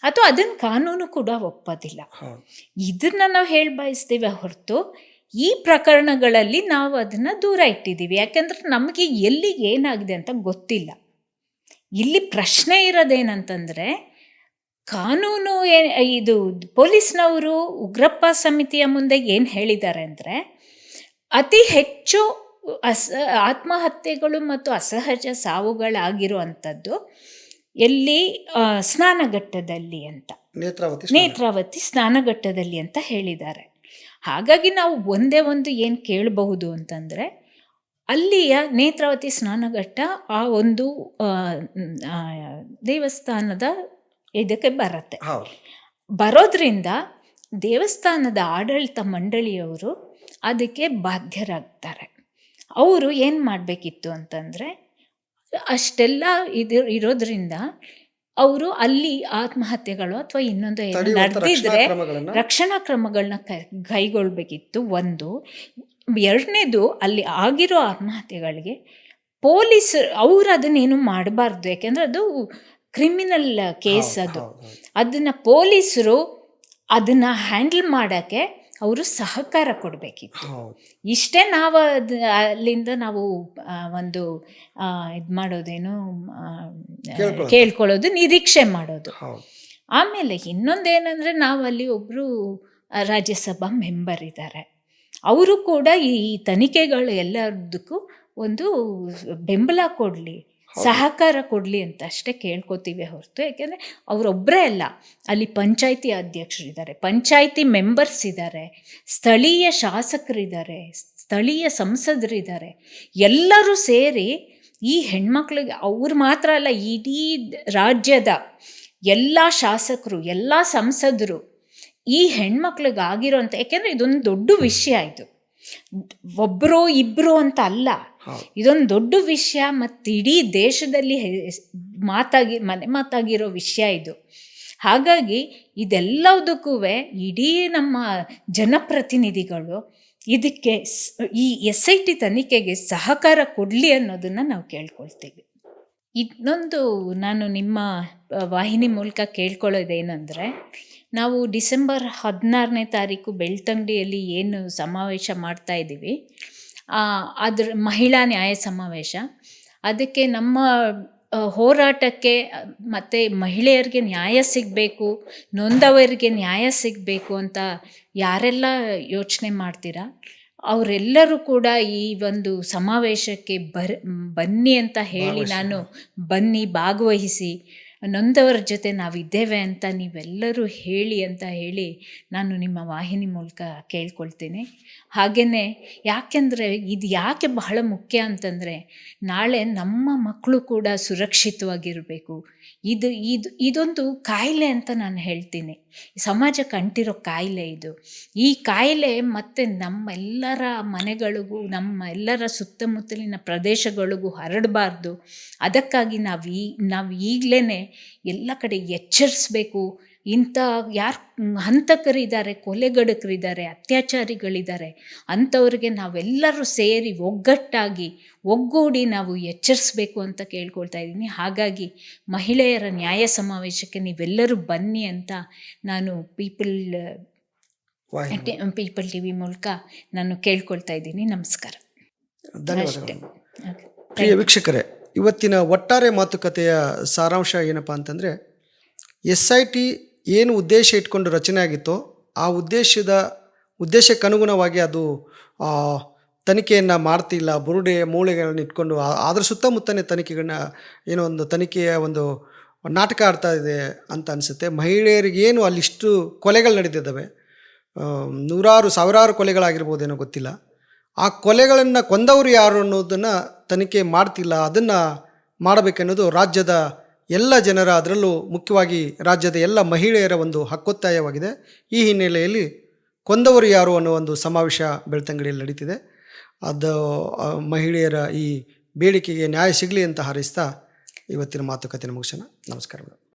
ಅಥವಾ ಅದನ್ನು ಕಾನೂನು ಕೂಡ ಒಪ್ಪೋದಿಲ್ಲ. ಇದನ್ನು ನಾವು ಹೇಳಿ ಬಯಸ್ತೀವಿ ಹೊರತು ಈ ಪ್ರಕರಣಗಳಲ್ಲಿ ನಾವು ಅದನ್ನು ದೂರ ಇಟ್ಟಿದ್ದೀವಿ. ಯಾಕೆಂದರೆ ನಮಗೆ ಎಲ್ಲಿ ಏನಾಗಿದೆ ಅಂತ ಗೊತ್ತಿಲ್ಲ. ಇಲ್ಲಿ ಪ್ರಶ್ನೆ ಇರೋದೇನಂತಂದರೆ, ಕಾನೂನು ಇದು ಪೊಲೀಸ್ನವರು ಉಗ್ರಪ್ಪ ಸಮಿತಿಯ ಮುಂದೆ ಏನು ಹೇಳಿದ್ದಾರೆ ಅಂದರೆ, ಅತಿ ಹೆಚ್ಚು ಆತ್ಮಹತ್ಯೆಗಳು ಮತ್ತು ಅಸಹಜ ಸಾವುಗಳಾಗಿರುವಂಥದ್ದು ಎಲ್ಲಿ ಸ್ನಾನಘಟ್ಟದಲ್ಲಿ ಅಂತ, ನೇತ್ರಾವತಿ ಸ್ನಾನಘಟ್ಟದಲ್ಲಿ ಅಂತ ಹೇಳಿದ್ದಾರೆ. ಹಾಗಾಗಿ ನಾವು ಒಂದೇ ಒಂದು ಏನು ಕೇಳಬಹುದು ಅಂತಂದರೆ, ಅಲ್ಲಿಯ ನೇತ್ರಾವತಿ ಸ್ನಾನಘಟ್ಟ ಆ ಒಂದು ದೇವಸ್ಥಾನದ ಇದಕ್ಕೆ ಬರುತ್ತೆ. ಬರೋದ್ರಿಂದ ದೇವಸ್ಥಾನದ ಆಡಳಿತ ಮಂಡಳಿಯವರು ಅದಕ್ಕೆ ಬಾಧ್ಯರಾಗ್ತಾರೆ. ಅವರು ಏನು ಮಾಡಬೇಕಿತ್ತು ಅಂತಂದರೆ, ಅಷ್ಟೆಲ್ಲ ಇರೋದ್ರಿಂದ ಅವರು ಅಲ್ಲಿ ಆತ್ಮಹತ್ಯೆಗಳು ಅಥವಾ ಇನ್ನೊಂದು ಏನು ನಡೆದಿದ್ರೆ ರಕ್ಷಣಾ ಕ್ರಮಗಳನ್ನ ಕೈಗೊಳ್ಬೇಕಿತ್ತು. ಒಂದು. ಎರಡನೇದು, ಅಲ್ಲಿ ಆಗಿರೋ ಆತ್ಮಹತ್ಯೆಗಳಿಗೆ ಪೊಲೀಸ್ ಅವರು ಅದನ್ನೇನು ಮಾಡಬಾರ್ದು. ಯಾಕೆಂದರೆ ಅದು ಕ್ರಿಮಿನಲ್ ಕೇಸ್. ಅದನ್ನು ಪೊಲೀಸರು ಅದನ್ನು ಹ್ಯಾಂಡಲ್ ಮಾಡೋಕ್ಕೆ ಅವರು ಸಹಕಾರ ಕೊಡಬೇಕಿತ್ತು. ಇಷ್ಟೇ ನಾವು ಅಲ್ಲಿಂದ ನಾವು ಒಂದು ಇದು ಮಾಡೋದೇನು ಕೇಳ್ಕೊಳ್ಳೋದು, ನಿರೀಕ್ಷೆ ಮಾಡೋದು. ಆಮೇಲೆ ಇನ್ನೊಂದೇನೆಂದರೆ, ನಾವು ಅಲ್ಲಿ ಒಬ್ಬರು ರಾಜ್ಯಸಭಾ ಮೆಂಬರ್ ಇದ್ದಾರೆ. ಅವರು ಕೂಡ ಈ ತನಿಖೆಗಳು ಎಲ್ಲದಕ್ಕೂ ಒಂದು ಬೆಂಬಲ ಕೊಡಲಿ, ಸಹಕಾರ ಕೊಡಲಿ ಅಂತ ಅಷ್ಟೇ ಕೇಳ್ಕೊತೀವಿ ಹೊರತು. ಯಾಕೆಂದರೆ ಅವರೊಬ್ಬರೇ ಅಲ್ಲ, ಅಲ್ಲಿ ಪಂಚಾಯಿತಿ ಅಧ್ಯಕ್ಷರಿದ್ದಾರೆ, ಪಂಚಾಯಿತಿ ಮೆಂಬರ್ಸ್ ಇದ್ದಾರೆ, ಸ್ಥಳೀಯ ಶಾಸಕರಿದ್ದಾರೆ, ಸ್ಥಳೀಯ ಸಂಸದರಿದ್ದಾರೆ. ಎಲ್ಲರೂ ಸೇರಿ ಈ ಹೆಣ್ಮಕ್ಳಿಗೆ, ಅವ್ರು ಮಾತ್ರ ಅಲ್ಲ, ಇಡೀ ರಾಜ್ಯದ ಎಲ್ಲ ಶಾಸಕರು, ಎಲ್ಲ ಸಂಸದರು ಈ ಹೆಣ್ಮಕ್ಳಿಗೆ ಆಗಿರೋಂಥ, ಯಾಕೆಂದರೆ ಇದೊಂದು ದೊಡ್ಡ ವಿಷಯ. ಇದು ಒಬ್ಬರು ಇಬ್ಬರು ಅಂತ ಅಲ್ಲ, ಇದೊಂದು ದೊಡ್ಡ ವಿಷಯ ಮತ್ತು ಇಡೀ ದೇಶದಲ್ಲಿ ಮನೆ ಮಾತಾಗಿರೋ ವಿಷಯ ಇದು. ಹಾಗಾಗಿ ಇದೆಲ್ಲದಕ್ಕೂ ಇಡೀ ನಮ್ಮ ಜನಪ್ರತಿನಿಧಿಗಳು ಇದಕ್ಕೆ ಈ SIT ತನಿಖೆಗೆ ಸಹಕಾರ ಕೊಡಲಿ ಅನ್ನೋದನ್ನು ನಾವು ಕೇಳ್ಕೊಳ್ತೀವಿ. ಇನ್ನೊಂದು ನಾನು ನಿಮ್ಮ ವಾಹಿನಿ ಮೂಲಕ ಕೇಳ್ಕೊಳ್ಳೋದೇನೆಂದರೆ, ನಾವು ಡಿಸೆಂಬರ್ 16ನೇ ತಾರೀಕು ಬೆಳ್ತಂಗಡಿಯಲ್ಲಿ ಏನು ಸಮಾವೇಶ ಮಾಡ್ತಾಯಿದ್ದೀವಿ, ಅದರ ಮಹಿಳಾ ನ್ಯಾಯ ಸಮಾವೇಶ, ಅದಕ್ಕೆ ನಮ್ಮ ಹೋರಾಟಕ್ಕೆ ಮತ್ತು ಮಹಿಳೆಯರಿಗೆ ನ್ಯಾಯ ಸಿಗಬೇಕು, ನೊಂದವರಿಗೆ ನ್ಯಾಯ ಸಿಗಬೇಕು ಅಂತ ಯಾರೆಲ್ಲ ಯೋಚನೆ ಮಾಡ್ತೀರಾ ಅವರೆಲ್ಲರೂ ಕೂಡ ಈ ಒಂದು ಸಮಾವೇಶಕ್ಕೆ ಬನ್ನಿ ಅಂತ ಹೇಳಿ, ನಾನು ಬನ್ನಿ, ಭಾಗವಹಿಸಿ, ನೊಂದವರ ಜೊತೆ ನಾವಿದ್ದೇವೆ ಅಂತ ನೀವೆಲ್ಲರೂ ಹೇಳಿ ಅಂತ ಹೇಳಿ ನಾನು ನಿಮ್ಮ ವಾಹಿನಿ ಮೂಲಕ ಕೇಳ್ಕೊಳ್ತೀನಿ. ಹಾಗೆಯೇ ಯಾಕೆಂದರೆ ಇದು ಯಾಕೆ ಬಹಳ ಮುಖ್ಯ ಅಂತಂದರೆ, ನಾಳೆ ನಮ್ಮ ಮಕ್ಕಳು ಕೂಡ ಸುರಕ್ಷಿತವಾಗಿರಬೇಕು. ಇದೊಂದು ಕಾಯಿಲೆ ಅಂತ ನಾನು ಹೇಳ್ತೀನಿ, ಸಮಾಜಕ್ಕೆ ಅಂಟಿರೋ ಕಾಯಿಲೆ ಇದು. ಈ ಕಾಯಿಲೆ ಮತ್ತು ನಮ್ಮೆಲ್ಲರ ಮನೆಗಳಿಗೂ, ನಮ್ಮೆಲ್ಲರ ಸುತ್ತಮುತ್ತಲಿನ ಪ್ರದೇಶಗಳಿಗೂ ಹರಡಬಾರ್ದು. ಅದಕ್ಕಾಗಿ ನಾವು ಈಗಲೇ ಎಲ್ಲ ಕಡೆ ಎಚ್ಚರಿಸಬೇಕು. ಇಂಥ ಯಾರು ಹಂತಕರಿದ್ದಾರೆ, ಕೊಲೆಗಡಕರಿದ್ದಾರೆ, ಅತ್ಯಾಚಾರಿಗಳಿದ್ದಾರೆ, ಅಂಥವ್ರಿಗೆ ನಾವೆಲ್ಲರೂ ಸೇರಿ ಒಗ್ಗಟ್ಟಾಗಿ ಒಗ್ಗೂಡಿ ನಾವು ಎಚ್ಚರಿಸಬೇಕು ಅಂತ ಕೇಳ್ಕೊಳ್ತಾ ಇದ್ದೀನಿ. ಹಾಗಾಗಿ ಮಹಿಳೆಯರ ನ್ಯಾಯ ಸಮಾವೇಶಕ್ಕೆ ನೀವೆಲ್ಲರೂ ಬನ್ನಿ ಅಂತ ನಾನು ಪೀಪಲ್ TV ಮೂಲಕ ನಾನು ಕೇಳ್ಕೊಳ್ತಾ ಇದ್ದೀನಿ. ನಮಸ್ಕಾರ. ಧನ್ಯವಾದಗಳು. ಪ್ರಿಯ ವೀಕ್ಷಕರೇ, ಇವತ್ತಿನ ಒಟ್ಟಾರೆ ಮಾತುಕತೆಯ ಸಾರಾಂಶ ಏನಪ್ಪ ಅಂತಂದರೆ, SIT ಏನು ಉದ್ದೇಶ ಇಟ್ಕೊಂಡು ರಚನೆ ಆಗಿತ್ತೋ ಆ ಉದ್ದೇಶಕ್ಕನುಗುಣವಾಗಿ ಅದು ತನಿಖೆಯನ್ನು ಮಾಡ್ತಿಲ್ಲ, ಬುರುಡೆ ಮೂಳೆಗಳನ್ನ ಇಟ್ಕೊಂಡು ಅದ್ರ ಸುತ್ತಮುತ್ತನೇ ತನಿಖೆಗಳನ್ನ ಏನೋ ಒಂದು ತನಿಖೆಯ ಒಂದು ನಾಟಕ ಆಡ್ತಾ ಇದೆ ಅಂತ ಅನಿಸುತ್ತೆ. ಮಹಿಳೆಯರಿಗೇನು ಅಲ್ಲಿಷ್ಟು ಕೊಲೆಗಳು ನಡೆದಿದ್ದಾವೆ, ನೂರಾರು ಸಾವಿರಾರು ಕೊಲೆಗಳಾಗಿರ್ಬೋದೇನೋ ಗೊತ್ತಿಲ್ಲ. ಆ ಕೊಲೆಗಳನ್ನು ಕೊಂದವರು ಯಾರು ಅನ್ನೋದನ್ನು ತನಿಖೆ ಮಾಡ್ತಿಲ್ಲ. ಅದನ್ನು ಮಾಡಬೇಕೆನ್ನೋದು ರಾಜ್ಯದ ಎಲ್ಲ ಜನರ, ಅದರಲ್ಲೂ ಮುಖ್ಯವಾಗಿ ರಾಜ್ಯದ ಎಲ್ಲ ಮಹಿಳೆಯರ ಒಂದು ಹಕ್ಕೊತ್ತಾಯವಾಗಿದೆ. ಈ ಹಿನ್ನೆಲೆಯಲ್ಲಿ ಕೊಂದವರು ಯಾರು ಅನ್ನೋ ಒಂದು ಸಮಾವೇಶ ಬೆಳ್ತಂಗಡಿಯಲ್ಲಿ ನಡೀತಿದೆ. ಅದು ಮಹಿಳೆಯರ ಈ ಬೇಡಿಕೆಗೆ ನ್ಯಾಯ ಸಿಗಲಿ ಅಂತ ಹಾರೈಸ್ತಾ ಇವತ್ತಿನ ಮಾತುಕತೆಯನ್ನು ಮುಗಿಸೋಣ. ನಮಸ್ಕಾರ ಮೇಡಮ್.